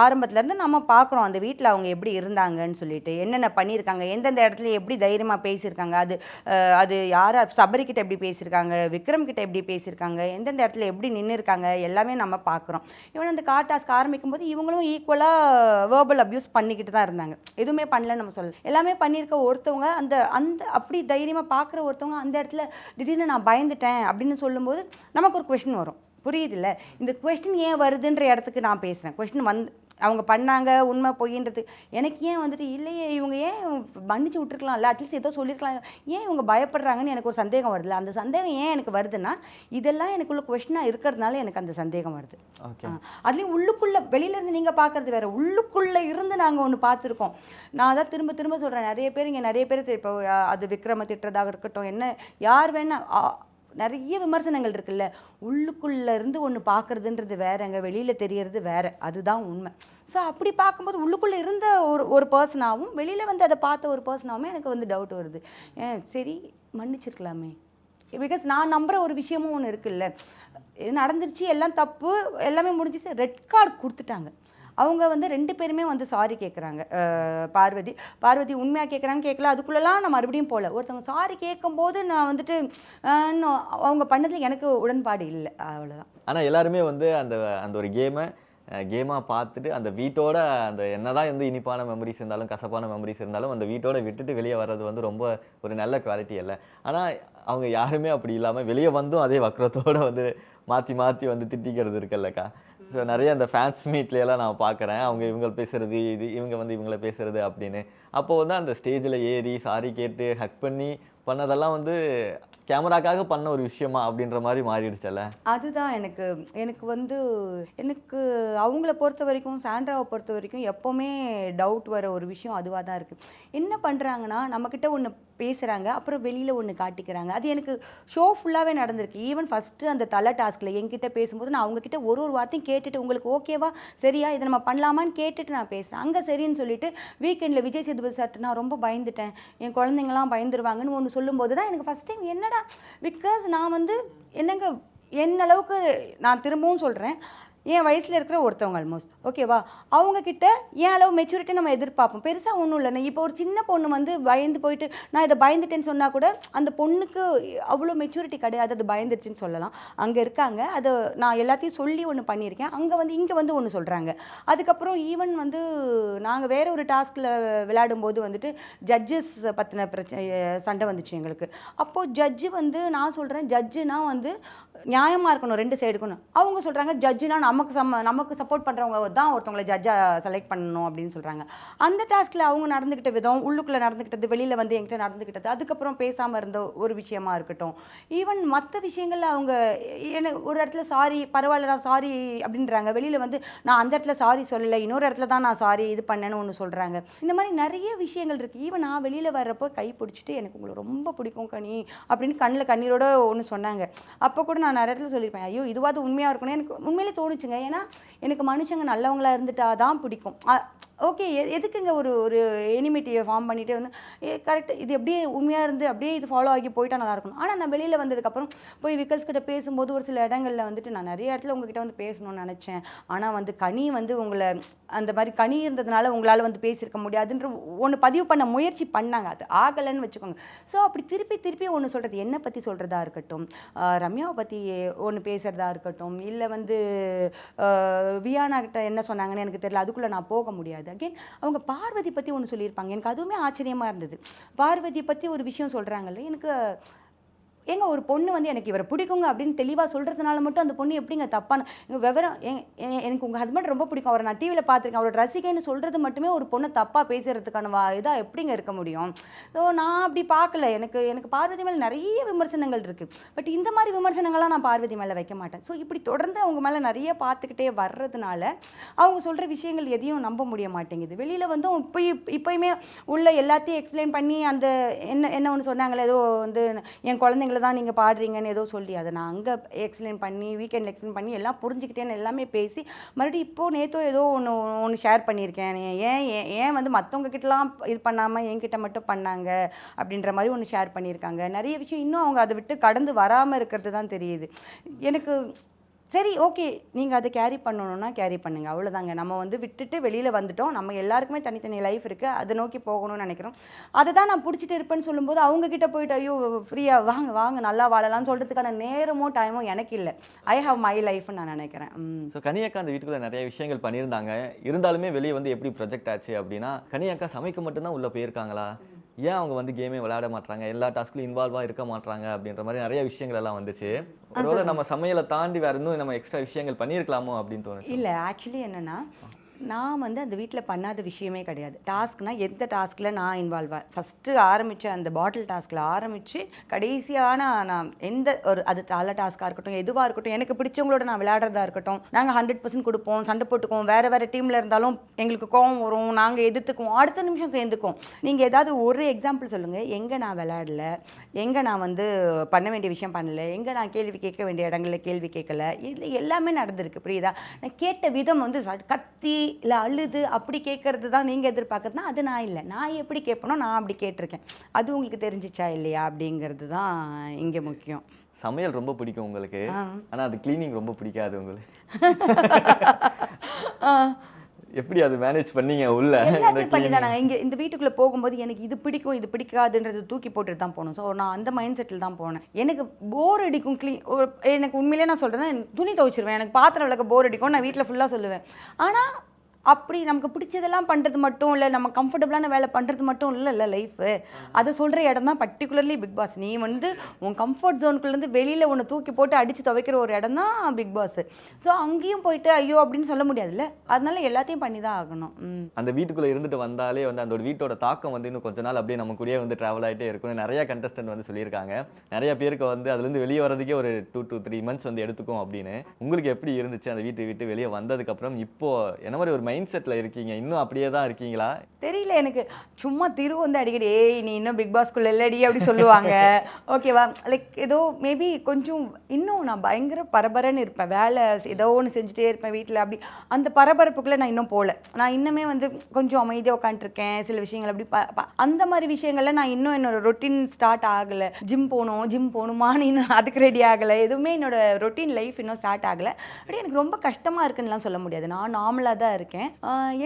ஆரம்பத்துலேருந்து நம்ம பார்க்குறோம் அந்த வீட்டில் அவங்க எப்படி இருந்தாங்கன்னு சொல்லிட்டு, என்னென்ன பண்ணியிருக்காங்க, எந்தெந்த இடத்துல எப்படி தைரியமாக பேசியிருக்காங்க, அது யார் சபரிக்கிட்ட எப்படி பேசியிருக்காங்க, விக்ரம் கிட்ட எப்படி பேசியிருக்காங்க, எந்தெந்த இடத்துல எப்படி நின்று இருக்காங்க, எல்லாமே நம்ம பார்க்குறோம். இவன் அந்த டாஸ்க் ஆரம்பிக்கும் போது இவங்களும் ஈக்குவலாக வேர்பல் அப்யூஸ் பண்ணிக்கிட்டு தான் இருந்தாங்க. எதுவுமே பண்ணலன்னு நம்ம சொல்லலாம். எல்லாமே பண்ணியிருக்க ஒருத்தவங்க அந்த அப்படி தைரியமாக பார்க்குற ஒருத்தவங்க அந்த இடத்துல திடீர்னு நான் பயந்துட்டேன் அப்படின்னு சொல்லும்போது நமக்கு ஒரு கொஸ்டின் வரும். புரியுதில்ல? இந்த கொஸ்டின் ஏன் வருதுன்ற இடத்துக்கு நான் பேசுகிறேன். கொஸ்டின் அவங்க பண்ணாங்க உண்மை பொய்ன்றது எனக்கு ஏன் வந்துட்டு இல்லையே, இவங்க ஏன் மன்னிச்சு விட்டுருக்கலாம்ல, அட்லீஸ்ட் ஏதோ சொல்லியிருக்கலாம், ஏன் இவங்க பயப்படுறாங்கன்னு எனக்கு ஒரு சந்தேகம் வருதுல்ல. அந்த சந்தேகம் ஏன் எனக்கு வருதுன்னா இதெல்லாம் எனக்குள்ள கொஸ்டினாக இருக்கிறதுனால எனக்கு அந்த சந்தேகம் வருது. அதுலேயும் உள்ளுக்குள்ளே வெளியிலேருந்து நீங்கள் பார்க்குறது வேறு, உள்ளுக்குள்ளே இருந்து நாங்கள் ஒன்று பார்த்துருக்கோம். நான் தான் திரும்ப திரும்ப சொல்கிறேன், நிறைய பேர் இப்போ அது விக்ரம திட்டுறதாக இருக்கட்டும், என்ன யார் வேணால் நிறைய விமர்சனங்கள் இருக்குல்ல, உள்ளுக்குள்ளே இருந்து ஒன்று பார்க்குறதுன்றது வேறங்க, வெளியில் தெரியறது வேறு, அதுதான் உண்மை. ஸோ அப்படி பார்க்கும்போது உள்ளுக்குள்ளே இருந்த ஒரு பர்சனாகவும் வெளியில் வந்து அதை பார்த்த ஒரு பர்சனாகவும் எனக்கு வந்து டவுட் வருது. சரி மன்னிச்சிருக்கலாமே, பிகாஸ் நான் நம்புகிற ஒரு விஷயமும் ஒன்று இருக்குல்ல, இது நடந்துருச்சு, எல்லாம் தப்பு, எல்லாமே முடிஞ்சிச்சு, ரெட் கார்டு கொடுத்துட்டாங்க. அவங்க வந்து 2 பேருமே வந்து சாரி கேட்குறாங்க. பார்வதி உண்மையாக கேட்குறாங்க கேட்கல, அதுக்குள்ளெல்லாம் நான் மறுபடியும் போகல. ஒருத்தவங்க சாரி கேட்கும்போது நான் வந்துட்டு இன்னும் அவங்க பண்ணதில் எனக்கு உடன்பாடு இல்லை, அவ்வளோதான். ஆனால் எல்லாருமே வந்து அந்த அந்த ஒரு கேமாக பார்த்துட்டு அந்த வீட்டோட அந்த என்னதான் வந்து இனிப்பான மெமரிஸ் இருந்தாலும் கசப்பான மெமரிஸ் இருந்தாலும் அந்த வீட்டோட விட்டுட்டு வெளியே வர்றது வந்து ரொம்ப ஒரு நல்ல குவாலிட்டி இல்லை. ஆனால் அவங்க யாருமே அப்படி இல்லாமல் வெளியே வந்தும் அதே வக்கரத்தோடு வந்து மாற்றி மாற்றி வந்து திட்டிக்கிறது இருக்குல்லக்கா. ஸோ நிறைய அந்த ஃபேன்ஸ் மீட்லையெல்லாம் நான் பார்க்குறேன், அவங்க இவங்க பேசுகிறது இவங்க வந்து இவங்கள பேசுகிறது அப்படின்னு. அப்போ வந்து அந்த ஸ்டேஜில் ஏறி சாரி கேட்டு ஹக் பண்ணி பண்ணதெல்லாம் வந்து கேமராக்காக பண்ண ஒரு விஷயமா அப்படின்ற மாதிரி மாறிடுச்சல்ல. அதுதான் எனக்கு வந்து அவங்கள பொறுத்த வரைக்கும், சாண்ட்ராவை பொறுத்த வரைக்கும் எப்போவுமே டவுட் வர ஒரு விஷயம் அதுவாக தான் இருக்குது. என்ன பண்ணுறாங்கன்னா, நம்மக்கிட்ட ஒன்று பேசுகிறாங்க, அப்புறம் வெளியில் ஒன்று காட்டிக்கிறாங்க. அது எனக்கு ஷோ ஃபுல்லாகவே நடந்திருக்கு. ஈவன் ஃபஸ்ட்டு அந்த தலை டாஸ்கில் என்கிட்ட பேசும்போது நான் அவங்கக்கிட்ட ஒரு வார்த்தையும் கேட்டுட்டு, உங்களுக்கு ஓகேவா சரியா இதை நம்ம பண்ணலாமான்னு கேட்டுட்டு நான் பேசுகிறேன். அங்கே சரின்னு சொல்லிட்டு வீக்கெண்டில் விஜய் சேதுபதி சார்ட்டு நான் ரொம்ப பயந்துட்டேன், என் குழந்தைங்களாம் பயந்துருவாங்கன்னு ஒன்று சொல்லும்போது தான் எனக்கு ஃபஸ்ட் டைம் என்னடா, பிகாஸ் நான் வந்து என்னளவுக்கு நான் திரும்பவும் சொல்கிறேன், என் வயசில் இருக்கிற ஒருத்தவங்க ஆல்மோஸ்ட் ஓகேவா, அவங்கக்கிட்ட ஏன் அளவு மெச்சூரிட்டி நம்ம எதிர்பார்ப்போம். பெருசாக ஒன்றும் இல்லை. இப்போ ஒரு சின்ன பொண்ணு வந்து பயந்து போயிட்டு நான் இதை பயந்துட்டேன்னு சொன்னால் கூட அந்த பொண்ணுக்கு அவ்வளோ மெச்சூரிட்டி கிடையாது, அது பயந்துருச்சுன்னு சொல்லலாம். அங்கே இருக்காங்க, அதை நான் எல்லாத்தையும் சொல்லி ஒன்று பண்ணியிருக்கேன், இங்கே வந்து ஒன்று சொல்கிறாங்க. அதுக்கப்புறம் ஈவன் வந்து நாங்கள் வேறு ஒரு டாஸ்கில் விளையாடும்போது வந்துட்டு ஜட்ஜஸ் பற்றின சண்டை வந்துச்சு எங்களுக்கு. அப்போது ஜட்ஜு வந்து நான் சொல்கிறேன், ஜட்ஜுனா வந்து நியாயமாக இருக்கணும், 2 சைடு இருக்கணும். அவங்க சொல்கிறாங்க ஜட்ஜுனா நமக்கு சப்போர்ட் பண்ணுறவங்க தான் ஒருத்தவங்களை ஜட்ஜாக செலக்ட் பண்ணணும் அப்படின்னு சொல்கிறாங்க. அந்த டாஸ்கில் அவங்க நடந்துக்கிட்ட விதம், உள்ளுக்குள்ளே நடந்துக்கிட்டது, வெளியில் வந்து என்கிட்ட நடந்துக்கிட்டது, அதுக்கப்புறம் பேசாமல் இருந்த ஒரு விஷயமா இருக்கட்டும், ஈவன் மற்ற விஷயங்களில் அவங்க எனக்கு ஒரு இடத்துல சாரி பரவாயில்ல நான் சாரி அப்படின்றாங்க, வெளியில் வந்து நான் அந்த இடத்துல சாரி சொல்லலை, இன்னொரு இடத்துல தான் நான் சாரி இது பண்ணேன்னு ஒன்று சொல்கிறாங்க. இந்த மாதிரி நிறைய விஷயங்கள் இருக்குது. ஈவன் நான் வெளியில் வர்றப்போ கை பிடிச்சிட்டு எனக்கு உங்களை ரொம்ப பிடிக்கும் கனி அப்படின்னு கண்ணில் கண்ணீரோட ஒன்று சொன்னாங்க. அப்போ கூட நான் நிறைய இடத்துல சொல்லியிருப்பேன், ஐயோ இதுவாது உண்மையாக இருக்கணும். எனக்கு உண்மையிலே தோணுச்சுங்க. ஏன்னா எனக்கு மனுஷங்க நல்லவங்களா இருந்துட்டா தான் பிடிக்கும். ஓகே, எதுக்குங்க ஒரு எனிமிட்டியை ஃபார்ம் பண்ணிகிட்டே வந்து கரெக்ட் இது எப்படியே உண்மையாக இருந்து அப்படியே இது ஃபாலோ ஆகி போயிட்டா நல்லா இருக்கணும். ஆனால் நான் வெளியில் வந்ததுக்கப்புறம் போய் விக்கல்ஸ் கிட்ட பேசும்போது ஒரு சில இடங்களில் வந்துட்டு நான் நிறைய இடத்துல உங்ககிட்ட வந்து பேசணும்னு நினச்சேன், ஆனால் வந்து கனி வந்து உங்களை அந்த மாதிரி கனி இருந்ததுனால உங்களால் வந்து பேசியிருக்க முடியாதுன்ற ஒன்று பதிவு பண்ண முயற்சி பண்ணாங்க, அது ஆகலைன்னு வச்சுக்கோங்க. ஸோ அப்படி திருப்பி ஒன்று சொல்கிறது, என்னை பற்றி சொல்கிறதா இருக்கட்டும், ரம்யாவை பற்றி ஒன்று பேசுகிறதா இருக்கட்டும், இல்லை வந்து வியானா கிட்ட என்ன சொன்னாங்கன்னு எனக்கு தெரியல, அதுக்குள்ளே நான் போக முடியாது. அகெயின் அவங்க பார்வதி பற்றி ஒன்று சொல்லியிருப்பாங்க, எனக்கு அதுவுமே ஆச்சரியமாக இருந்தது. பார்வதி பற்றி ஒரு விஷயம் சொல்கிறாங்கல்ல, எனக்கு ஏங்க ஒரு பொண்ணு வந்து எனக்கு இவரை பிடிக்குங்க அப்படின்னு தெளிவாக சொல்கிறதுனால மட்டும் அந்த பொண்ணு எப்படிங்க தப்பான விவரம், எனக்கு உங்கள் ஹஸ்பண்ட் ரொம்ப பிடிக்கும், அவரை நான் டிவியில் பார்த்துருக்கேன், அவரோட ரசிகைன்னு சொல்கிறது மட்டுமே ஒரு பொண்ணை தப்பாக பேசுகிறதுக்கான இதாக எப்படிங்க இருக்க முடியும்? ஸோ நான் அப்படி பார்க்கல. எனக்கு பார்வதி மேலே நிறைய விமர்சனங்கள் இருக்குது, பட் இந்த மாதிரி விமர்சனங்கள்லாம் நான் பார்வதி மேலே வைக்க மாட்டேன். ஸோ இப்படி தொடர்ந்து அவங்க மேலே நிறைய பார்த்துக்கிட்டே வர்றதுனால அவங்க சொல்கிற விஷயங்கள் எதையும் நம்ப முடிய மாட்டேங்குது. வெளியில் வந்து இப்போயுமே உள்ள எல்லாத்தையும் எக்ஸ்பிளைன் பண்ணி அந்த என்ன ஒன்று சொன்னாங்களே, ஏதோ வந்து என் குழந்தைங்க தான் நீங்கள் பாடுறீங்கன்னு ஏதோ சொல்லி அதை நான் அங்கே எக்ஸ்பிளைன் பண்ணி வீக்கெண்டில் எக்ஸ்பிளைன் பண்ணி எல்லாம் புரிஞ்சுக்கிட்டேன்னு எல்லாமே பேசி மறுபடியும் இப்போது நேற்றோ ஏதோ ஒன்று ஷேர் பண்ணியிருக்கேன், ஏன் வந்து மற்றவங்க கிட்டலாம் இது பண்ணாமல் என்கிட்ட மட்டும் பண்ணாங்க அப்படின்ற மாதிரி ஒன்று ஷேர் பண்ணியிருக்காங்க. நிறைய விஷயம் இன்னும் அவங்க அதை விட்டு கடந்து வராமல் இருக்கிறது தான் தெரியுது எனக்கு. சரி ஓகே, நீங்கள் அதை கேரி பண்ணணுன்னா கேரி பண்ணுங்கள், அவ்வளோதாங்க. நம்ம வந்து விட்டுட்டு வெளியில் வந்துட்டோம், நம்ம எல்லாருக்குமே தனித்தனி லைஃப் இருக்குது, அதை நோக்கி போகணும்னு நினைக்கிறோம். அதை தான் நான் பிடிச்சிட்டு இருப்பேன்னு சொல்லும்போது அவங்கக்கிட்ட போய்ட்டு ஐயோ ஃப்ரீயாக வாங்க நல்லா வாழலாம்னு சொல்கிறதுக்கான நேரமும் டைமும் எனக்கு இல்லை. ஐ ஹவ் மை லைஃப்னு நான் நினைக்கிறேன். ஸோ கனியக்கா அந்த வீட்டுக்குள்ளே நிறைய விஷயங்கள் பண்ணியிருந்தாங்க, இருந்தாலுமே வெளியே வந்து எப்படி ப்ரொஜெக்ட் ஆச்சு அப்படின்னா, கனியக்கா சமைக்க மட்டும்தான் உள்ளே போயிருக்காங்களா, ஏன் அவங்க வந்து கேமே விளையாட மாட்டாங்க, எல்லா டாஸ்க்லையும் இன்வால்வாக இருக்க மாட்டாங்க அப்படின்ற மாதிரி நிறைய விஷயங்கள் எல்லாம் வந்துச்சு. ஒருவேளை நம்ம சமையலை தாண்டி வேறு இன்னும் நம்ம எக்ஸ்ட்ரா விஷயங்கள் பண்ணியிருக்கலாமோ அப்படின்னு தோணுச்சு. இல்லை, ஆக்சுவலி என்னென்னா நான் வந்து அந்த வீட்டில் பண்ணாத விஷயமே கிடையாது. டாஸ்க்னால் எந்த டாஸ்கில் நான் இன்வால்வாக ஃபஸ்ட்டு ஆரம்பித்த அந்த பாட்டில் டாஸ்கில் ஆரம்பித்து கடைசியான நான் எந்த ஒரு அது தலை டாஸ்க்காக இருக்கட்டும் எதுவாக இருக்கட்டும் எனக்கு பிடிச்சவங்களோட நான் விளையாடுறதா இருக்கட்டும், நாங்கள் 100% கொடுப்போம், சண்டை போட்டுக்குவோம், வேறு டீமில் இருந்தாலும் எங்களுக்கு கோவம் வரும், நாங்கள் எதிர்த்துக்குவோம், அடுத்த நிமிஷம் சேர்ந்துக்குவோம். நீங்கள் ஏதாவது ஒரு எக்ஸாம்பிள் சொல்லுங்கள், எங்கே நான் விளையாடல, எங்கே நான் வந்து பண்ண வேண்டிய விஷயம் பண்ணலை, எங்கே நான் கேள்வி கேட்க வேண்டிய இடங்களில் கேள்வி கேட்கல, இது எல்லாமே நடந்திருக்கு. புரியுதா? நான் கேட்ட விதம் வந்து கத்தி இல்லை அழுது அப்படி கேட்கறது தான் நீங்கள் எதிர்பார்க்குறதுனா அது நான் இல்லை. நான் எப்படி கேட்பனோ நான் அப்படி கேட்டிருக்கேன். அது உங்களுக்கு தெரிஞ்சிச்சா இல்லையா அப்படிங்கிறது தான் இங்கே முக்கியம். சமையல் ரொம்ப பிடிக்கும் உங்களுக்கு, ஆனால் அது கிளீனிங் ரொம்ப பிடிக்காது உங்களுக்கு. எப்படி அது மேனேஜ் பண்ணீங்க உள்ள? எல்லாத்தையும் பண்ணி தான் நாங்கள் இங்கே இந்த வீட்டுக்குள்ளே போகும்போது எனக்கு இது பிடிக்கும் இது பிடிக்காதுன்றது தூக்கி போட்டுட்டு தான் போகணும். ஸோ நான் அந்த மைண்ட் செட்டில் தான் போனேன். எனக்கு போர் அடிக்கும் எனக்கு உண்மையிலே நான் சொல்கிறேன், துணி துவைச்சிருவேன், எனக்கு பாத்திரம் விளக்க போர் அடிக்கும், நான் வீட்டில் ஃபுல்லாக சொல்லுவேன். ஆனால் அப்படி நமக்கு பிடிச்சதெல்லாம் பண்ணுறது மட்டும் இல்லை, நம்ம கம்ஃபர்டபுளான வேலை பண்ணுறது மட்டும் இல்லை லைஃபு. அதை சொல்கிற இடம் தான் பர்டிகுலர்லி பிக் பாஸ். நீ வந்து உன் கம்ஃபர்ட் ஜோனுக்குள்ளேருந்து வெளியில் உன்னை தூக்கி போட்டு அடித்து துவைக்கிற ஒரு இடம் தான் பிக் பாஸ். ஸோ அங்கேயும் போயிட்டு ஐயோ அப்படின்னு சொல்ல முடியாதுல்ல, அதனால எல்லாத்தையும் பண்ணி தான் ஆகணும். அந்த வீட்டுக்குள்ளே இருந்துட்டு வந்தாலே வந்து அந்த ஒரு வீட்டோட தாக்கம் வந்து இன்னும் கொஞ்ச நாள் அப்படியே நம்ம கூடயே வந்து ட்ராவல் ஆகிட்டே இருக்கும்னு நிறைய கண்டஸ்டன்ட் வந்து சொல்லியிருக்காங்க. நிறைய பேருக்கு வந்து அதுலேருந்து வெளியே வரதுக்கே ஒரு 2 to 3 months வந்து எடுத்துக்கும் அப்படின்னு. உங்களுக்கு எப்படி இருந்துச்சு அந்த விட்டு வெளியே வந்ததுக்கப்புறம்? இப்போ என்ன மாதிரி ஒரு மைண்ட் செட்டில் இருக்கீங்க? இன்னும் அப்படியே தான் இருக்கீங்களா? தெரியல எனக்கு. சும்மா திரு வந்து அடிக்கடி ஏய் நீ இன்னும் பிக் பாஸ்குள்ள இல்லடி அப்படி சொல்லுவாங்க. ஓகேவா, லைக் ஏதோ மேபி கொஞ்சம் இன்னும் நான் பயங்கர பரபரன்னு இருப்பேன், வேலை ஏதோ ஒன்று செஞ்சுட்டே இருப்பேன் வீட்டில். அப்படி அந்த பரபரப்புக்குள்ளே நான் இன்னும் போகல. நான் இன்னுமே வந்து கொஞ்சம் அமைதியாக உட்காந்துருக்கேன். சில விஷயங்கள் அப்படி அந்த மாதிரி விஷயங்கள்ல நான் இன்னும் என்னோட ரொட்டீன் ஸ்டார்ட் ஆகலை. ஜிம் போகணுமான்னு இன்னும் அதுக்கு ரெடி ஆகலை. எதுவுமே என்னோட ரொட்டீன் லைஃப் இன்னும் ஸ்டார்ட் ஆகலை. அப்படி எனக்கு ரொம்ப கஷ்டமாக இருக்குன்னுலாம் சொல்ல முடியாது. நான் நார்மலாக தான் இருக்கேன்.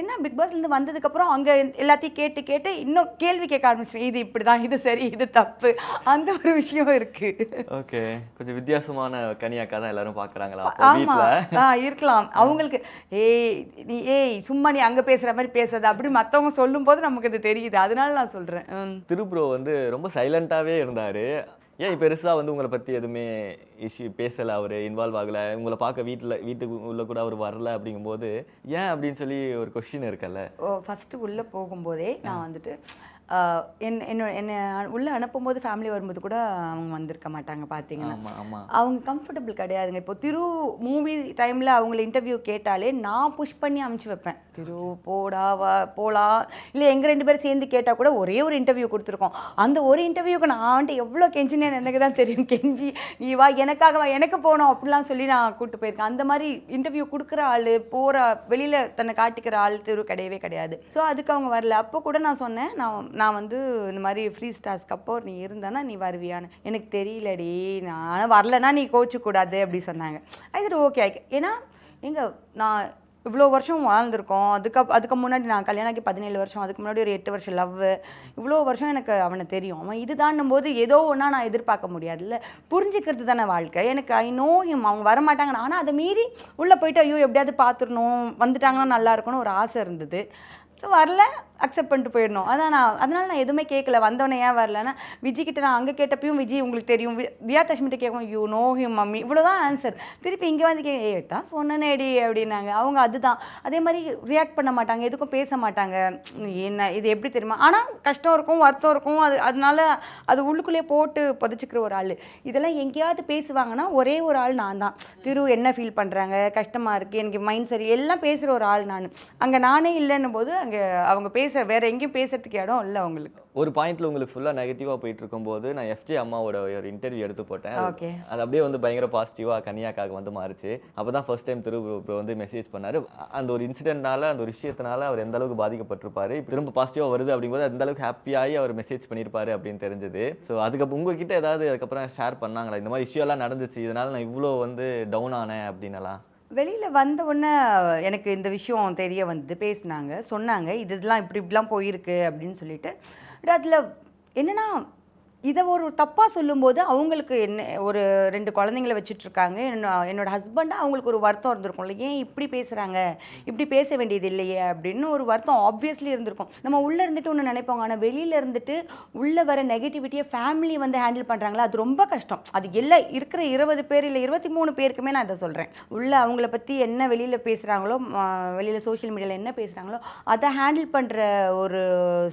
என்ன பிக் பாஸ்லேருந்து வந்ததுக்கப்புறம் அங்கே எல்லாத்தையும் கேட்டு இன்னும் கேள்வி கேட்க ஆரம்பிச்சேன். இது இப்படி தான், இது சரி, இது தப்பு, அந்த ஒரு விஷயம் இருக்கு. ஓகே, கொஞ்சம் வித்தியாசமான கனியாக்கா தான் எல்லாரும் பார்க்குறாங்களா? ஆமாம் இருக்கலாம். அவங்களுக்கு சும்மா நீ அங்கே பேசுகிற மாதிரி பேசுறது அப்படி மற்றவங்க சொல்லும்போது நமக்கு அது தெரியுது. அதனால நான் சொல்கிறேன். திருப்ரோ வந்து ரொம்ப சைலண்ட்டாகவே இருந்தார். ஏன் பெருசாக வந்து உங்களை பற்றி எதுவுமே இஷ்யூ பேசலை, அவர் இன்வால்வ் ஆகலை, உங்களை பார்க்க வீட்டுக்கு உள்ளே கூட அவர் வரல அப்படிங்கும்போது ஏன் அப்படின்னு சொல்லி ஒரு கொஸ்டின் இருக்குல்ல? ஃபஸ்ட்டு உள்ளே போகும்போதே நான் வந்துட்டு என்னை உள்ளே அனுப்பும்போது ஃபேமிலி வரும்போது கூட அவங்க வந்திருக்க மாட்டாங்க. பார்த்தீங்கன்னா அவங்க கம்ஃபர்டபுள் கிடையாதுங்க. இப்போ திரு மூவி டைமில் அவங்கள இன்டர்வியூ கேட்டாலே நான் புஷ் பண்ணி அனுப்பிச்சி வைப்பேன். திரு போகலாம், இல்லை எங்கள் 2 பேரும் சேர்ந்து கேட்டால் கூட ஒரே ஒரு இன்டர்வியூ கொடுத்துருக்கோம். அந்த ஒரு இன்டர்வியூக்கு நான் வந்துட்டு எவ்வளோ கெஞ்சினேன்னு எனக்கு தான் தெரியும். கெஞ்சி நீ வா, எனக்காக வா, எனக்கு போகணும் அப்படிலாம் சொல்லி நான் கூப்பிட்டு போயிருக்கேன். அந்த மாதிரி இன்டர்வியூ கொடுக்குற ஆள், போகிற வெளியில் தன்னை காட்டிக்கிற ஆள் திரு கிடையவே கிடையாது. ஸோ அதுக்கு அவங்க வரல. அப்போ கூட நான் சொன்னேன், நான் வந்து இந்த மாதிரி ஃப்ரீ ஸ்டார்ஸ்க்கு அப்போ நீ இருந்தானா நீ வருவியான்னு. எனக்கு தெரியலடி, நான் வரலன்னா நீ கோச்சிக்கூடாது அப்படி சொன்னாங்க. அது ஓகே. ஏன்னா நான் இவ்வளோ வருஷம் வாழ்ந்திருக்கோம். அதுக்கு முன்னாடி நான் கல்யாணம் 17 வருஷம், அதுக்கு முன்னாடி ஒரு 8 வருஷம் லவ், இவ்வளோ வருஷம் எனக்கு அவனை தெரியும். அவன் இதுதான்னும் போது ஏதோ ஒன்றா நான் எதிர்பார்க்க முடியாதுல்ல. புரிஞ்சுக்கிறது தானே வாழ்க்கை. எனக்கு ஐ நோ ஹிம், அவங்க வரமாட்டாங்க. ஆனால் அதை மீறி உள்ளே போயிட்டு ஐயோ எப்படியாவது பார்த்துடணும், வந்துட்டாங்கன்னா நல்லா இருக்கும்னு ஒரு ஆசை இருந்தது. ஸோ வரல, அக்செப்ட் பண்ணிட்டு போயிடணும். அதனால நான் எதுவுமே கேட்கல. வந்தவனே ஏன் வரலன்னா, விஜய்கிட்ட நான் அங்கே கேட்டப்பையும் விஜய் உங்களுக்கு தெரியும், வியா தஷ்மிட்ட கேட்கும் யூ நோ ஹிம் மம்மி, இவ்வளோதான் ஆன்சர். திருப்பி இங்கே வந்து தான் சொன்னேடி அப்படின்னாங்க. அவங்க அதுதான் அதே மாதிரி ரியாக்ட் பண்ண மாட்டாங்க, எதுக்கும் பேச மாட்டாங்க. என்ன இது எப்படி தெரியுமா? ஆனால் கஷ்டம் இருக்கும், வருத்தம் இருக்கும். அதனால அது உள்ளுக்குள்ளேயே போட்டு புதைச்சிக்கிற ஒரு ஆள். இதெல்லாம் எங்கேயாவது பேசுவாங்கன்னா ஒரே ஒரு ஆள் நான் தான். திரு என்ன ஃபீல் பண்ணுறாங்க, கஷ்டமாக இருக்குது, எனக்கு மைண்ட் சரி, எல்லாம் பேசுகிற ஒரு ஆள் நான். அங்கே நானே இல்லைன்னும் போது அங்கே அவங்க வேற எங்கேயும் பேசுறதுக்கு இடம் இல்லை அவங்களுக்கு. ஒரு பாயிண்ட்ல உங்களுக்கு ஃபுல்லா நெகட்டிவா போயிட்டு இருக்கும்போது நான் எஃப்ஜே அம்மாவோட ஒரு இன்டர்வியூ எடுத்து போட்டேன். அது அப்படியே வந்து பயங்கர பாசிட்டிவா கன்னியாக்காக வந்து மாறிச்சு. அப்பதான் ஃபர்ஸ்ட் டைம் திரு வந்து மெசேஜ் பண்ணாரு. அந்த ஒரு இன்சிடென்ட்னால, அந்த ஒரு விஷயத்தினால அவர் எந்த அளவுக்கு பாதிக்கப்பட்டிருப்பாரு, திரும்ப பாசிட்டிவா வருது அப்படிங்கும்போது எந்த அளவுக்கு ஹாப்பியாகி அவர் மெசேஜ் பண்ணியிருப்பாரு அப்படின்னு தெரிஞ்சது. ஸோ அதுக்கப்புறம் உங்ககிட்ட ஏதாவது அதுக்கப்புறம் ஷேர் பண்ணாங்களா, இந்த மாதிரி இஷ்யூ எல்லாம் நடந்துச்சு, இதனால நான் இவ்வளோ வந்து டவுன் ஆனேன் அப்படின்னலாம்? வெளியில் வந்த உடனே எனக்கு இந்த விஷயம் தெரிய வந்து பேசினாங்க, சொன்னாங்க இதெல்லாம் இப்படிலாம் போயிருக்கு அப்படின்னு சொல்லிட்டு. அதில் என்னென்னா, இதை ஒரு தப்பாக சொல்லும்போது அவங்களுக்கு என்ன, ஒரு 2 குழந்தைங்கள வச்சுட்ருக்காங்க. என்னோட ஹஸ்பண்டாக அவங்களுக்கு ஒரு வருத்தம் இருந்திருக்கும்ல, ஏன் இப்படி பேசுகிறாங்க, இப்படி பேச வேண்டியது இல்லையே அப்படின்னு ஒரு வருத்தம் ஆப்வியஸ்லி இருந்திருக்கும். நம்ம உள்ளே இருந்துட்டு ஒன்று நினைப்போங்க, ஆனால் வெளியில் இருந்துட்டு உள்ளே வர நெகட்டிவிட்டியை ஃபேமிலி வந்து ஹேண்டில் பண்ணுறாங்களா, அது ரொம்ப கஷ்டம். அது எல்லாம் இருக்கிற 20 பேர் இல்லை 23 பேருக்குமே நான் இதை சொல்கிறேன். உள்ளே அவங்கள பற்றி என்ன வெளியில் பேசுகிறாங்களோ, வெளியில் சோஷியல் மீடியாவில் என்ன பேசுகிறாங்களோ அதை ஹேண்டில் பண்ணுற ஒரு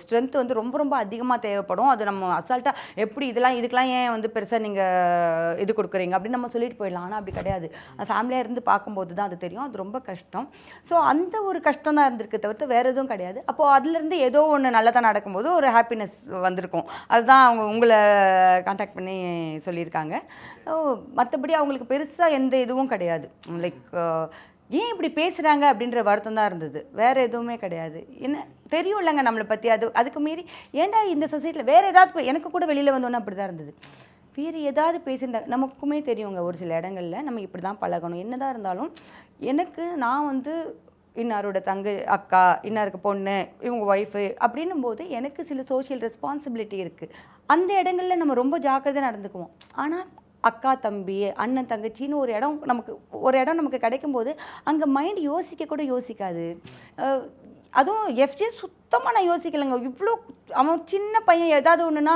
ஸ்ட்ரென்த் வந்து ரொம்ப ரொம்ப அதிகமாக தேவைப்படும். அது நம்ம அசால்ட்டாக எப்படி இதுக்கெல்லாம் ஏன் வந்து பெருசாக நீங்கள் இது கொடுக்குறீங்க அப்படின்னு நம்ம சொல்லிட்டு போயிடலாம். ஆனால் அப்படி கிடையாது. ஃபேமிலியாக இருந்து பார்க்கும்போது தான் அது தெரியும். அது ரொம்ப கஷ்டம். ஸோ அந்த ஒரு கஷ்டம் தான் இருந்திருக்கு தவிர்த்து வேறு எதுவும் கிடையாது. அப்போது அதுலேருந்து ஏதோ ஒன்று நல்லதாக நடக்கும்போது ஒரு ஹாப்பினஸ் வந்திருக்கும். அதுதான் அவங்க உங்களை கான்டாக்ட் பண்ணி சொல்லியிருக்காங்க. மற்றபடி அவங்களுக்கு பெருசாக எந்த இதுவும் கிடையாது. லைக் ஏன் இப்படி பேசுகிறாங்க அப்படின்ற வருத்தம் தான் இருந்தது, வேறு எதுவுமே கிடையாது. என்ன தெரியும் இல்லைங்க நம்மளை பற்றி. அதுக்கு மீறி ஏன்டா இந்த சொசைட்டியில் வேறு ஏதாவது, எனக்கு கூட வெளியில் வந்தோன்னே அப்படி தான் இருந்தது. வேறு ஏதாவது பேசியிருந்தா நமக்குமே தெரியுங்க, ஒரு சில இடங்களில் நம்ம இப்படி தான் பழகணும். என்னதான் இருந்தாலும் நான் வந்து இன்னாரோட அக்கா, இன்னாருக்கு பொண்ணு, இவங்க ஒய்ஃபு அப்படின்னும் போது எனக்கு சில சோஷியல் ரெஸ்பான்சிபிலிட்டி இருக்குது. அந்த இடங்கள்ல நம்ம ரொம்ப ஜாக்கிரதையாக நடந்துக்குவோம். ஆனால் அக்கா தம்பி, அண்ணன் தங்கச்சின்னு ஒரு இடம் நமக்கு கிடைக்கும்போது அங்கே மைண்ட் யோசிக்க கூட யோசிக்காது. அதுவும் எஃப்ஜே சுத்தமாக நான் யோசிக்கலைங்க. இவ்வளோ அவன் சின்ன பையன் ஏதாவது ஒன்றுனா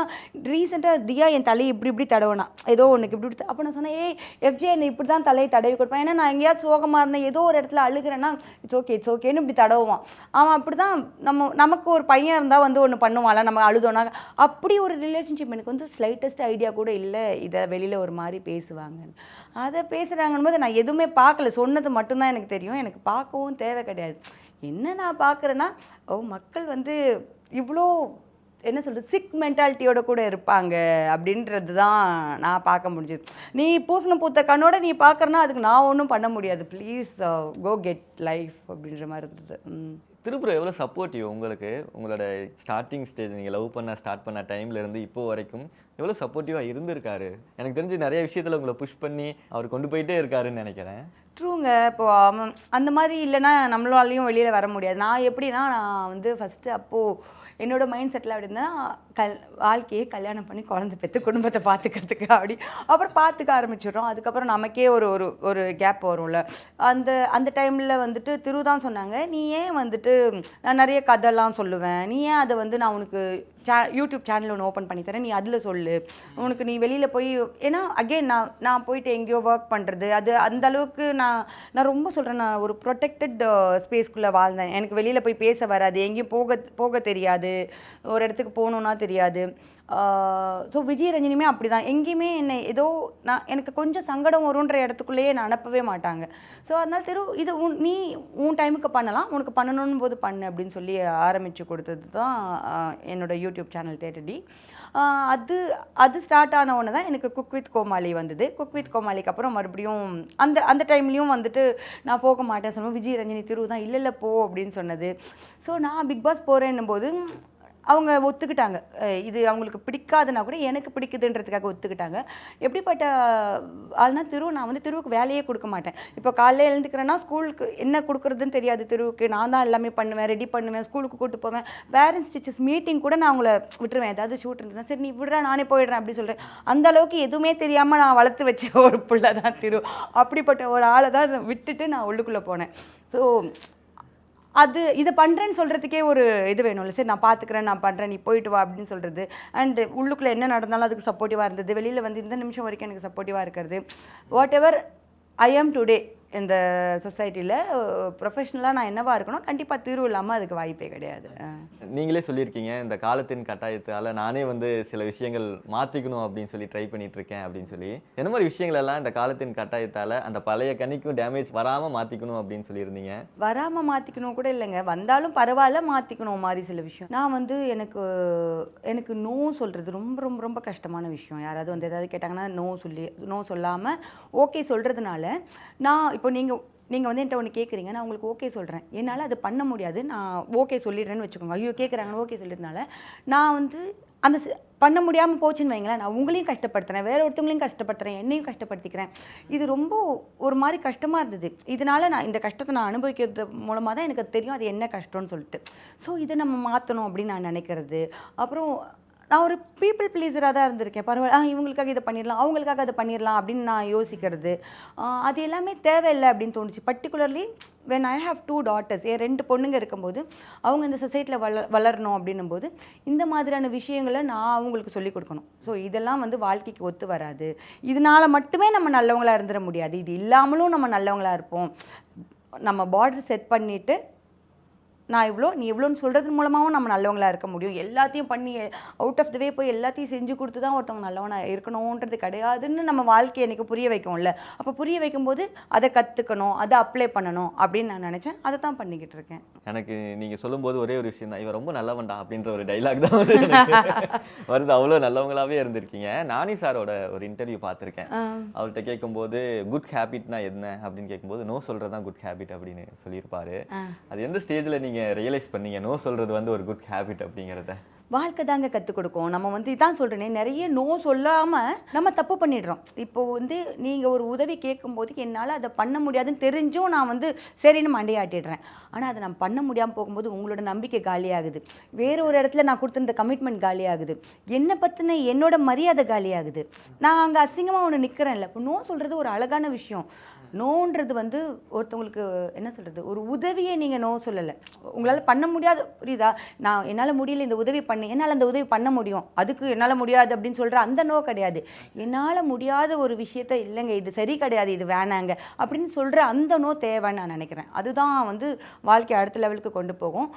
ரீசெண்டாக தியா என் தலையை இப்படி தடவினா, ஏதோ ஒன்றுக்கு இப்படி. அப்போ நான் சொன்னேன், எஃப்ஜே என்னை இப்படி தான் தலையை தடவி கொடுப்பேன். ஏன்னா நான் எங்கேயாவது சோகமாக இருந்தேன், ஏதோ ஒரு இடத்துல அழுகிறேன்னா இட்ஸ் ஓகேன்னு இப்படி தடவுவான். அவன் அப்படி தான் நமக்கு ஒரு பையன் இருந்தால் வந்து ஒன்று பண்ணுவான்ல, நம்ம அழுதோன்னா. அப்படி ஒரு ரிலேஷன்ஷிப் எனக்கு வந்து ஸ்லைட்டஸ்ட் ஐடியா கூட இல்லை இதை வெளியில் ஒரு மாதிரி பேசுவாங்கன்னு. அதை பேசுகிறாங்கன்னு போது நான் எதுவுமே பார்க்கல, சொன்னது மட்டும்தான் எனக்கு தெரியும். எனக்கு பார்க்கவும் தேவை கிடையாது. என்ன நான் பார்க்குறேன்னா, மக்கள் வந்து இவ்வளோ என்ன சொல்கிறது சிக் மென்டாலிட்டியோட கூட இருப்பாங்க அப்படின்றது தான் நான் பார்க்க முடிஞ்சது. நீ பூசணம் பூத்த கண்ணோட நீ பார்க்குறனா அதுக்கு நான் ஒன்றும் பண்ண முடியாது. ப்ளீஸ் கோ கெட் லைஃப் அப்படின்ற மாதிரி இருந்தது. திருப்புரம் எவ்வளோ சப்போர்ட்டிவ் உங்களுக்கு? உங்களோட ஸ்டார்டிங் ஸ்டேஜ் நீங்கள் லவ் ஸ்டார்ட் பண்ண டைம்லேருந்து இப்போ வரைக்கும் எவ்வளோ சப்போர்ட்டிவாக இருந்திருக்காரு? எனக்கு தெரிஞ்சு நிறைய விஷயத்தில் உங்களை புஷ் பண்ணி அவர் கொண்டு போயிட்டே இருக்காருன்னு நினைக்கிறேன். ட்ரூங்க. இப்போது அந்த மாதிரி இல்லைன்னா நம்மளாலையும் வெளியில் வர முடியாது. நான் எப்படின்னா, நான் வந்து ஃபஸ்ட்டு அப்போது என்னோடய மைண்ட் செட்டில் அப்படின்னா வாழ்க்கையே கல்யாணம் பண்ணி குழந்தை பெற்று குடும்பத்தை பார்த்துக்கிறதுக்கு அப்புறம் பார்த்துக்க ஆரம்பிச்சிடுறோம். அதுக்கப்புறம் நமக்கே ஒரு கேப் வரும்ல. அந்த டைமில் வந்துட்டு திரு தான் சொன்னாங்க, நீ ஏன் வந்துட்டு நான் நிறைய கதைலாம் சொல்லுவேன், நீ ஏன் அதை வந்து நான் உனக்கு யூடியூப் சேனல் ஒன்று ஓப்பன் பண்ணி தரேன், நீ அதில் சொல்லு, உனக்கு நீ வெளியில் போய். ஏன்னா அகெயின் நான் போயிட்டு எங்கேயோ ஒர்க் பண்ணுறது அது அந்த அளவுக்கு நான் ரொம்ப சொல்கிறேன், நான் ஒரு ப்ரொடெக்டட் ஸ்பேஸ்க்குள்ளே வாழ்ந்தேன். எனக்கு வெளியில் போய் பேச வராது, எங்கேயும் போக தெரியாது, ஒரு இடத்துக்கு போகணுன்னா தெரியாது. ஸோ விஜய் ரஞ்சினியுமே அப்படி தான். எங்கேயுமே என்னை ஏதோ எனக்கு கொஞ்சம் சங்கடம் வரும்ன்ற இடத்துக்குள்ளேயே நான் அனுப்பவே மாட்டாங்க. ஸோ அதனால் இது நீ உன் டைமுக்கு பண்ணலாம், உனக்கு பண்ணணும் போது பண்ணு அப்படின்னு சொல்லி ஆரம்பித்து கொடுத்தது தான் என்னோடய யூடியூப் சேனல் தேட்டடி. அது ஸ்டார்ட் ஆன ஒன்று தான் எனக்கு குக் வித் கோமாளி வந்தது. குக் வித் கோமாளிக்கு அப்புறம் மறுபடியும் அந்த டைம்லேயும் வந்துட்டு நான் போக மாட்டேன் சொல்லுவேன். விஜய் ரஞ்சினி திரு தான் இல்லை போ அப்படின்னு சொன்னது. ஸோ நான் பிக் பாஸ் போகிறேன்னும் போது அவங்க ஒத்துக்கிட்டாங்க. இது அவங்களுக்கு பிடிக்காதுன்னா கூட எனக்கு பிடிக்குதுன்றதுக்காக ஒத்துக்கிட்டாங்க. எப்படிப்பட்ட ஆள்னா நான் வந்து திருவுக்கு வேலையே கொடுக்க மாட்டேன். இப்போ காலையில் எழுந்துக்கிறேன்னா ஸ்கூலுக்கு என்ன கொடுக்குறதுன்னு தெரியாது திருவுக்கு. நான் தான் எல்லாமே பண்ணுவேன், ரெடி பண்ணுவேன், ஸ்கூலுக்கு கூப்பிட்டு போவேன். பேரண்ட்ஸ் டீச்சர்ஸ் மீட்டிங் கூட நான் அவங்கள விட்டுருவேன். ஏதாவது ஷூட் இருந்ததுன்னா சரி நீ விடுறா நானே போயிடுறேன் அப்படி சொல்கிறேன். அந்த அளவுக்கு எதுவுமே தெரியாமல் நான் வளர்த்து வச்ச ஒரு பிள்ளை தான் திரு. அப்படிப்பட்ட ஒரு ஆளை தான் விட்டுட்டு நான் உள்ளுக்குள்ளே போனேன். ஸோ இதை பண்ணுறேன்னு சொல்கிறதுக்கே ஒரு இது வேணும்ல. சரி நான் பார்த்துக்கிறேன், நான் பண்ணுறேன், நீ போயிட்டு வா அப்படின்னு சொல்கிறது. அண்டு உள்ளுக்குள்ளே என்ன நடந்தாலும் அதுக்கு சப்போர்ட்டிவாக இருந்தது. வெளியில் வந்து இந்த நிமிஷம் வரைக்கும் எனக்கு சப்போர்ட்டிவாக இருக்கிறது. வாட் எவர் ஐ ஆம் டுடே இந்த சொசைட்டியில் ப்ரொஃபஷ்னலாக நான் என்னவா இருக்கணும், கண்டிப்பாக தீர்வு இல்லாமல் அதுக்கு வாய்ப்பே கிடையாது. நீங்களே சொல்லியிருக்கீங்க, இந்த காலத்தின் கட்டாயத்தால் நானே வந்து சில விஷயங்கள் மாற்றிக்கணும் அப்படின்னு சொல்லி ட்ரை பண்ணிட்டு இருக்கேன் அப்படின்னு சொல்லி. என்ன மாதிரி விஷயங்கள் எல்லாம் இந்த காலத்தின் கட்டாயத்தால் அந்த பழைய கணிக்கும் டேமேஜ் வராமல் மாற்றிக்கணும் அப்படின்னு சொல்லியிருந்தீங்க? வராமல் மாற்றிக்கணும் கூட இல்லைங்க, வந்தாலும் பரவாயில்ல மாற்றிக்கணும் மாதிரி சில விஷயம். நான் வந்து எனக்கு நோ சொல்கிறது ரொம்ப ரொம்ப ரொம்ப கஷ்டமான விஷயம். யாராவது வந்து ஏதாவது கேட்டாங்கன்னா நோ சொல்லாமல் ஓகே சொல்கிறதுனால நான் இப்போ நீங்கள் வந்து என்கிட்ட ஒன்று கேட்குறீங்க, நான் உங்களுக்கு ஓகே சொல்கிறேன், என்னால் அது பண்ண முடியாது, நான் ஓகே சொல்லிடுறேன்னு வச்சுக்கோங்க. ஐயோ கேட்குறாங்கன்னு ஓகே சொல்லிடுறதுனால நான் வந்து அந்த பண்ண முடியாமல் போச்சுன்னு வைங்களேன், நான் உங்களையும் கஷ்டப்படுத்துகிறேன், வேற ஒருத்தவங்களையும் கஷ்டப்படுத்துகிறேன், என்னையும் கஷ்டப்படுத்திக்கிறேன். இது ரொம்ப ஒரு மாதிரி கஷ்டமாக இருந்தது. இதனால் நான் இந்த கஷ்டத்தை நான் அனுபவிக்கிறது மூலமாக தான் எனக்கு தெரியும் அது என்ன கஷ்டம்னு சொல்லிட்டு. ஸோ இதை நம்ம மாற்றணும் அப்படின்னு நான் நினைக்கிறது. அப்புறம் நான் ஒரு பீப்புள் ப்ளீஸராக தான் இருந்திருக்கேன். பரவாயில்ல, இவங்களுக்காக இதை பண்ணிடலாம், அவங்களுக்காக அதை பண்ணிடலாம் அப்படின்னு நான் யோசிக்கிறது. அது எல்லாமே தேவையில்லை அப்படின்னு தோணுச்சு. Particularly when I have 2 daughters, என் 2 பொண்ணுங்க இருக்கும்போது அவங்க இந்த சொசைட்டியில் வளரணும் அப்படின்னும் போது இந்த மாதிரியான விஷயங்களை நான் அவங்களுக்கு சொல்லிக் கொடுக்கணும். ஸோ இதெல்லாம் வந்து வாழ்க்கைக்கு ஒத்து வராது. இதனால் மட்டுமே நம்ம நல்லவங்களாக இருந்துட முடியாது, இது இல்லாமலும் நம்ம நல்லவங்களாக இருப்போம். நம்ம பார்டர் செட் பண்ணிவிட்டு நான் இவ்வளோ நீ எவ்வளோன்னு சொல்கிறது மூலமாகவும் நம்ம நல்லவங்களாக இருக்க முடியும். எல்லாத்தையும் பண்ணி அவுட் ஆஃப் த வே போய் எல்லாத்தையும் செஞ்சு கொடுத்து தான் ஒருத்தவங்க நல்லவனாக இருக்கணுன்றது கிடையாதுன்னு நம்ம வாழ்க்கையை எனக்கு புரிய வைக்கும்ல. அப்போ புரிய வைக்கும்போது அதை கற்றுக்கணும், அதை அப்ளை பண்ணணும் அப்படின்னு நான் நினச்சேன். அதை தான் பண்ணிக்கிட்டு இருக்கேன். எனக்கு நீங்கள் சொல்லும்போது ஒரே ஒரு விஷயம் தான், இவன் ரொம்ப நல்லவன்டா அப்படின்ற ஒரு டைலாக் தான் வருது. அவ்வளோ நல்லவங்களாகவே இருந்திருக்கீங்க. நானி சாரோட ஒரு இன்டர்வியூ பார்த்துருக்கேன். அவர்கிட்ட கேட்கும்போது குட் ஹேபிட்னா என்ன அப்படின்னு கேட்கும்போது நோ சொல்கிறது தான் குட் ஹேபிட் அப்படின்னு சொல்லியிருப்பாரு. அது எந்த ஸ்டேஜில் நீங்கள் நீங்கள் ரியலைஸ் பண்ணீங்க நோ சொல்கிறது வந்து ஒரு குட் ஹேபிட் அப்படிங்கிறத? வாழ்க்கை தாங்க கற்றுக் கொடுக்கும். நம்ம வந்து இதான் சொல்கிறேனே, நிறைய நோ சொல்லாமல் நம்ம தப்பு பண்ணிடுறோம். இப்போ வந்து நீங்கள் ஒரு உதவி கேட்கும்போது என்னால் அதை பண்ண முடியாதுன்னு தெரிஞ்சும் நான் வந்து சரின்னு மண்டையாட்டிடுறேன். ஆனால் அதை நான் பண்ண முடியாமல் போகும்போது உங்களோட நம்பிக்கை காலியாகுது. வேறு ஒரு இடத்துல நான் கொடுத்துருந்த கமிட்மெண்ட் காலியாகுது. என்னை பற்றின என்னோட மரியாதை காலியாகுது. நான் அங்கே அசிங்கமாக ஒன்று நிற்கிறேன்ல. இப்போ நோ சொல்கிறது ஒரு அழகான விஷயம். நோன்றது வந்து ஒருத்தவங்களுக்கு என்ன சொல்கிறது, ஒரு உதவியை நீங்கள் நோ சொல்லலை. உங்களால் பண்ண முடியாது, புரியுதா? நான் என்னால் முடியல இந்த உதவி பண்ணி, என்னால் அந்த உதவி பண்ண முடியும், அதுக்கு என்னால் முடியாது அப்படின்னு சொல்கிற அந்த நோ கிடையாது. என்னால் முடியாத ஒரு விஷயத்த இல்லைங்க இது சரி கிடையாது, இது வேணாங்க அப்படின்னு சொல்கிற அந்த நோ தேவைன்னு நான் நினைக்கிறேன். அதுதான் வந்து வாழ்க்கை அடுத்த லெவலுக்கு கொண்டு போகும்.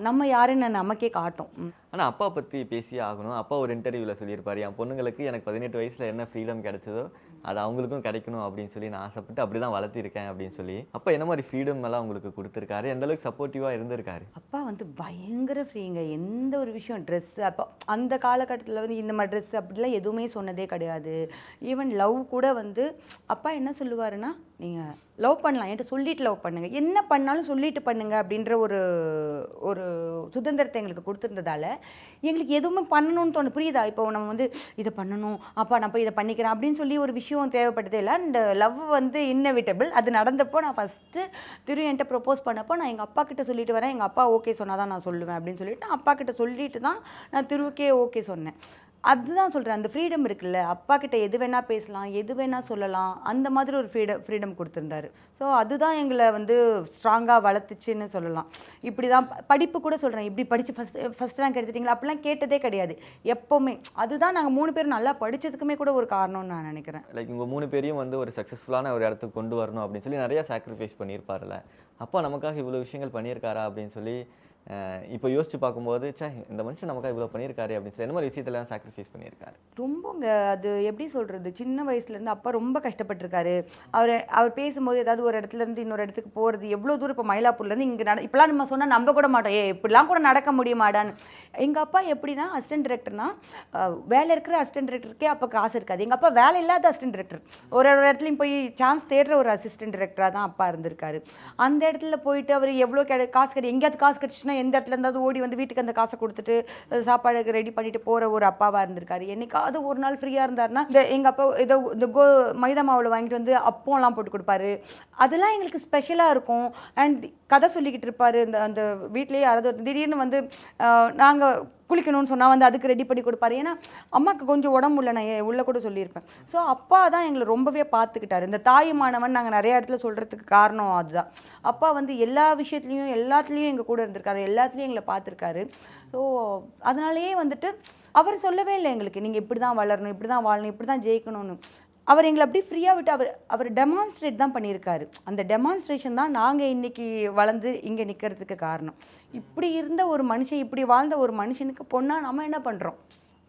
நம்ம யாருன்னு நமக்கே காட்டும். ஆனால் அப்பா பற்றி பேசியே ஆகணும். அப்பா ஒரு இன்டர்வியூவில் சொல்லியிருப்பார், என் பொண்ணுங்களுக்கு எனக்கு 18 வயசில் என்ன ஃப்ரீடம் கிடைச்சதோ அது அவங்களுக்கும் கிடைக்கணும் அப்படின்னு சொல்லி நான் ஆசைப்பட்டு அப்படி தான் வளர்த்திருக்கேன் அப்படின்னு சொல்லி. அப்பா என்ன மாதிரி ஃப்ரீடம் எல்லாம் உங்களுக்கு கொடுத்துருக்காரு? எந்த அளவுக்கு சப்போர்ட்டிவாக இருந்திருக்காரு? அப்பா வந்து பயங்கர ஃப்ரீங்க. எந்த ஒரு விஷயம் ட்ரெஸ்ஸு அப்போ அந்த காலகட்டத்தில் வந்து இந்த மாதிரி ட்ரெஸ்ஸு அப்படிலாம் எதுவுமே சொன்னதே கிடையாது. ஈவன் லவ் கூட வந்து அப்பா என்ன சொல்லுவாருன்னா, நீங்கள் லவ் பண்ணலாம், என்கிட்ட சொல்லிட்டு லவ் பண்ணுங்கள், என்ன பண்ணாலும் சொல்லிட்டு பண்ணுங்க அப்படின்ற ஒரு ஒரு சுதந்திரத்தை எங்களுக்கு கொடுத்துருந்ததால எங்களுக்கு எதுவுமே பண்ணணும்னு தோணும். புரியுதா? இப்போ நம்ம வந்து இதை பண்ணணும், அப்பா நான் போய் இதை பண்ணிக்கிறேன் அப்படின்னு சொல்லி ஒரு விஷயம் தேவைப்பட்டதே இல்லை. அண்ட் லவ் வந்து இன்னெவிட்டபிள். அது நடந்தப்போ நான் ஃபஸ்ட்டு என்கிட்ட ப்ரப்போஸ் பண்ணப்போ நான் எங்கள் அப்பா கிட்ட சொல்லிட்டு வரேன். எங்கள் அப்பா ஓகே சொன்னால் தான் நான் சொல்லுவேன் அப்படின்னு சொல்லிட்டு நான் அப்பா கிட்ட சொல்லிட்டு தான் நான் திருவுக்கே ஓகே சொன்னேன். அதுதான் சொல்கிறேன், அந்த ஃப்ரீடம் இருக்குல்ல, அப்பா கிட்ட எது வேணால் பேசலாம், எது வேணால் சொல்லலாம், அந்த மாதிரி ஒரு ஃப்ரீடம் கொடுத்துருந்தாரு. ஸோ அதுதான் எங்களை வந்து ஸ்ட்ராங்காக வளர்த்துச்சுன்னு சொல்லலாம். இப்படி தான் படிப்பு கூட சொல்கிறேன், இப்படி படித்து ஃபஸ்ட் ரேங்க் எடுத்துட்டிங்களா அப்படிலாம் கேட்டதே கிடையாது எப்போவுமே. அதுதான் நாங்கள் 3 பேரும் நல்லா படித்ததுக்குமே கூட ஒரு காரணம்னு நான் நினைக்கிறேன். லைக் உங்கள் 3 பேரையும் வந்து ஒரு சக்ஸஸ்ஃபுல்லான ஒரு இடத்துக்கு கொண்டு வரணும் அப்படின்னு சொல்லி நிறையா சாக்ரிஃபைஸ் பண்ணியிருப்பார்ல. அப்பா நமக்காக இவ்வளோ விஷயங்கள் பண்ணியிருக்காரா அப்படின்னு சொல்லி இப்போ யோசிச்சு பார்க்கும்போது, இந்த மனுஷன் நமக்காக இவ்வளோ பண்ணியிருக்காரு அப்படின்னு சொல்லி என்ன மாதிரி விஷயத்தெல்லாம் சாக்ரிஃபைஸ் பண்ணியிருக்காரு? ரொம்பங்க. அது எப்படி சொல்கிறது, சின்ன வயசுலேருந்து அப்பா ரொம்ப கஷ்டப்பட்டிருக்காரு. அவர் பேசும்போது ஏதாவது ஒரு இடத்துலேருந்து இன்னொரு இடத்துக்கு போகிறது எவ்வளோ தூரம், இப்போ மயிலாப்பூர்லேருந்து இங்கே இப்போலாம் நம்ம சொன்னால் நம்ப கூட மாட்டோம், இப்படிலாம் கூட நடக்க முடியுமாடான்னு. எங்கள் அப்பா எப்படின்னா அசிஸ்டன்ட் டிரெக்டர்னா வேலை இருக்கிற அசிஸ்டன்ட் டிரெக்டருக்கே அப்போ காசு இருக்காது. எங்கள் அப்பா வேலை இல்லாத அசிஸ்டன்ட் டிரெக்டர், ஒரு இடத்துலையும் போய் சான்ஸ் தேடுற ஒரு அசிஸ்டன்ட் டிரெக்டராக தான் அப்பா இருந்திருக்காரு. அந்த இடத்துல போயிட்டு அவர் எவ்வளோ காசு கிடையாது, எங்கேயாவது காசு கிடச்சின்னா எந்த இடத்துல இருந்தாவது ஓடி வந்து வீட்டுக்கு அந்த காசை கொடுத்துட்டு சாப்பாடுக்கு ரெடி பண்ணிட்டு போகிற ஒரு அப்பாவாக இருந்திருக்காரு. என்னைக்காவது ஒரு நாள் ஃப்ரீயாக இருந்தாருன்னா எங்கள் அப்பா ஏதோ இந்த மைதா மாவில் வாங்கிட்டு வந்து அப்பம்லாம் போட்டு கொடுப்பாரு. அதெல்லாம் எங்களுக்கு ஸ்பெஷலாக இருக்கும். அண்ட் கதை சொல்லிக்கிட்டு இருப்பார். அந்த வீட்லேயே யாராவது திடீர்னு வந்து நாங்கள் குளிக்கணும்னு சொன்னால் வந்து அதுக்கு ரெடி பண்ணி கொடுப்பாரு. ஏன்னா அம்மாவுக்கு கொஞ்சம் உடம்பு இல்லை, நான் உள்ளே கூட சொல்லியிருப்பேன். ஸோ அப்பா தான் எங்களை ரொம்பவே பார்த்துக்கிட்டாரு. இந்த தாயுமானவன் நாங்கள் நிறைய இடத்துல சொல்கிறதுக்கு காரணம் அதுதான். அப்பா வந்து எல்லா விஷயத்துலையும் எல்லாத்துலேயும் எங்கள் கூட இருந்திருக்காரு, எல்லாத்துலேயும் எங்களை பார்த்துருக்காரு. ஸோ அதனாலேயே வந்துட்டு அவர் சொல்லவே இல்லை எங்களுக்கு, நீங்கள் இப்படி தான் வளரணும், இப்படி தான் வாழணும், இப்படி தான் ஜெயிக்கணும்னு. அவர் எங்களை அப்படி ஃப்ரீயாக விட்டு அவர் டெமான்ஸ்ட்ரேட் தான் பண்ணியிருக்காரு. அந்த டெமான்ஸ்ட்ரேஷன் தான் நாங்கள் இன்றைக்கி வளர்ந்து இங்கே நிற்கிறதுக்கு காரணம். இப்படி இருந்த ஒரு மனுஷன், இப்படி வாழ்ந்த ஒரு மனுஷனுக்கு பொண்ணாக நம்ம என்ன பண்ணுறோம்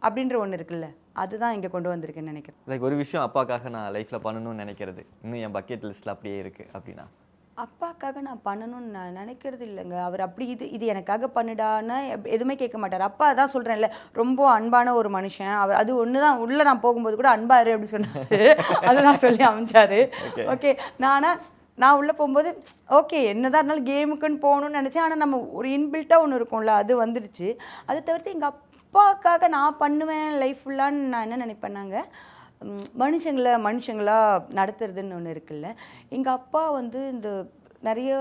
அப்படின்ற ஒன்று இருக்குல்ல, அதுதான் இங்கே கொண்டு வந்திருக்குன்னு நினைக்கிறேன். லைக் ஒரு விஷயம் அப்பாக்காக நான் லைஃப்பில் பண்ணணும்னு நினைக்கிறது இன்னும் என் பக்கெட் லிஸ்ட்டில் அப்படியே இருக்குது அப்படின்னா? அப்பாக்காக நான் பண்ணணும்னு நான் நினைக்கிறது இல்லைங்க. அவர் அப்படி இது எனக்காக பண்ணிடான்னு எதுவுமே கேட்க மாட்டார். அப்பா தான் சொல்கிறேன்ல, ரொம்ப அன்பான ஒரு மனுஷன். அவர் அது ஒன்று தான். உள்ளே நான் போகும்போது கூட அன்பாரு அப்படின்னு சொன்னார். அதை நான் சொல்லி அமைச்சார். ஓகே, நான் உள்ளே போகும்போது ஓகே என்னதான் இருந்தாலும் கேமுக்குன்னு போகணும்னு நினச்சேன். ஆனால் நம்ம ஒரு இன்பில்ட்டாக ஒன்று இருக்கும்ல, அது வந்துடுச்சு. அதை தவிர்த்து எங்கள் அப்பாக்காக நான் பண்ணுவேன் லைஃப் ஃபுல்லான்னு நான் என்ன நினைப்பேன்னாங்க, மனுஷங்களாக நடத்துறதுன்னு ஒன்று இருக்குல்ல. எங்கள் அப்பா வந்து நிறைய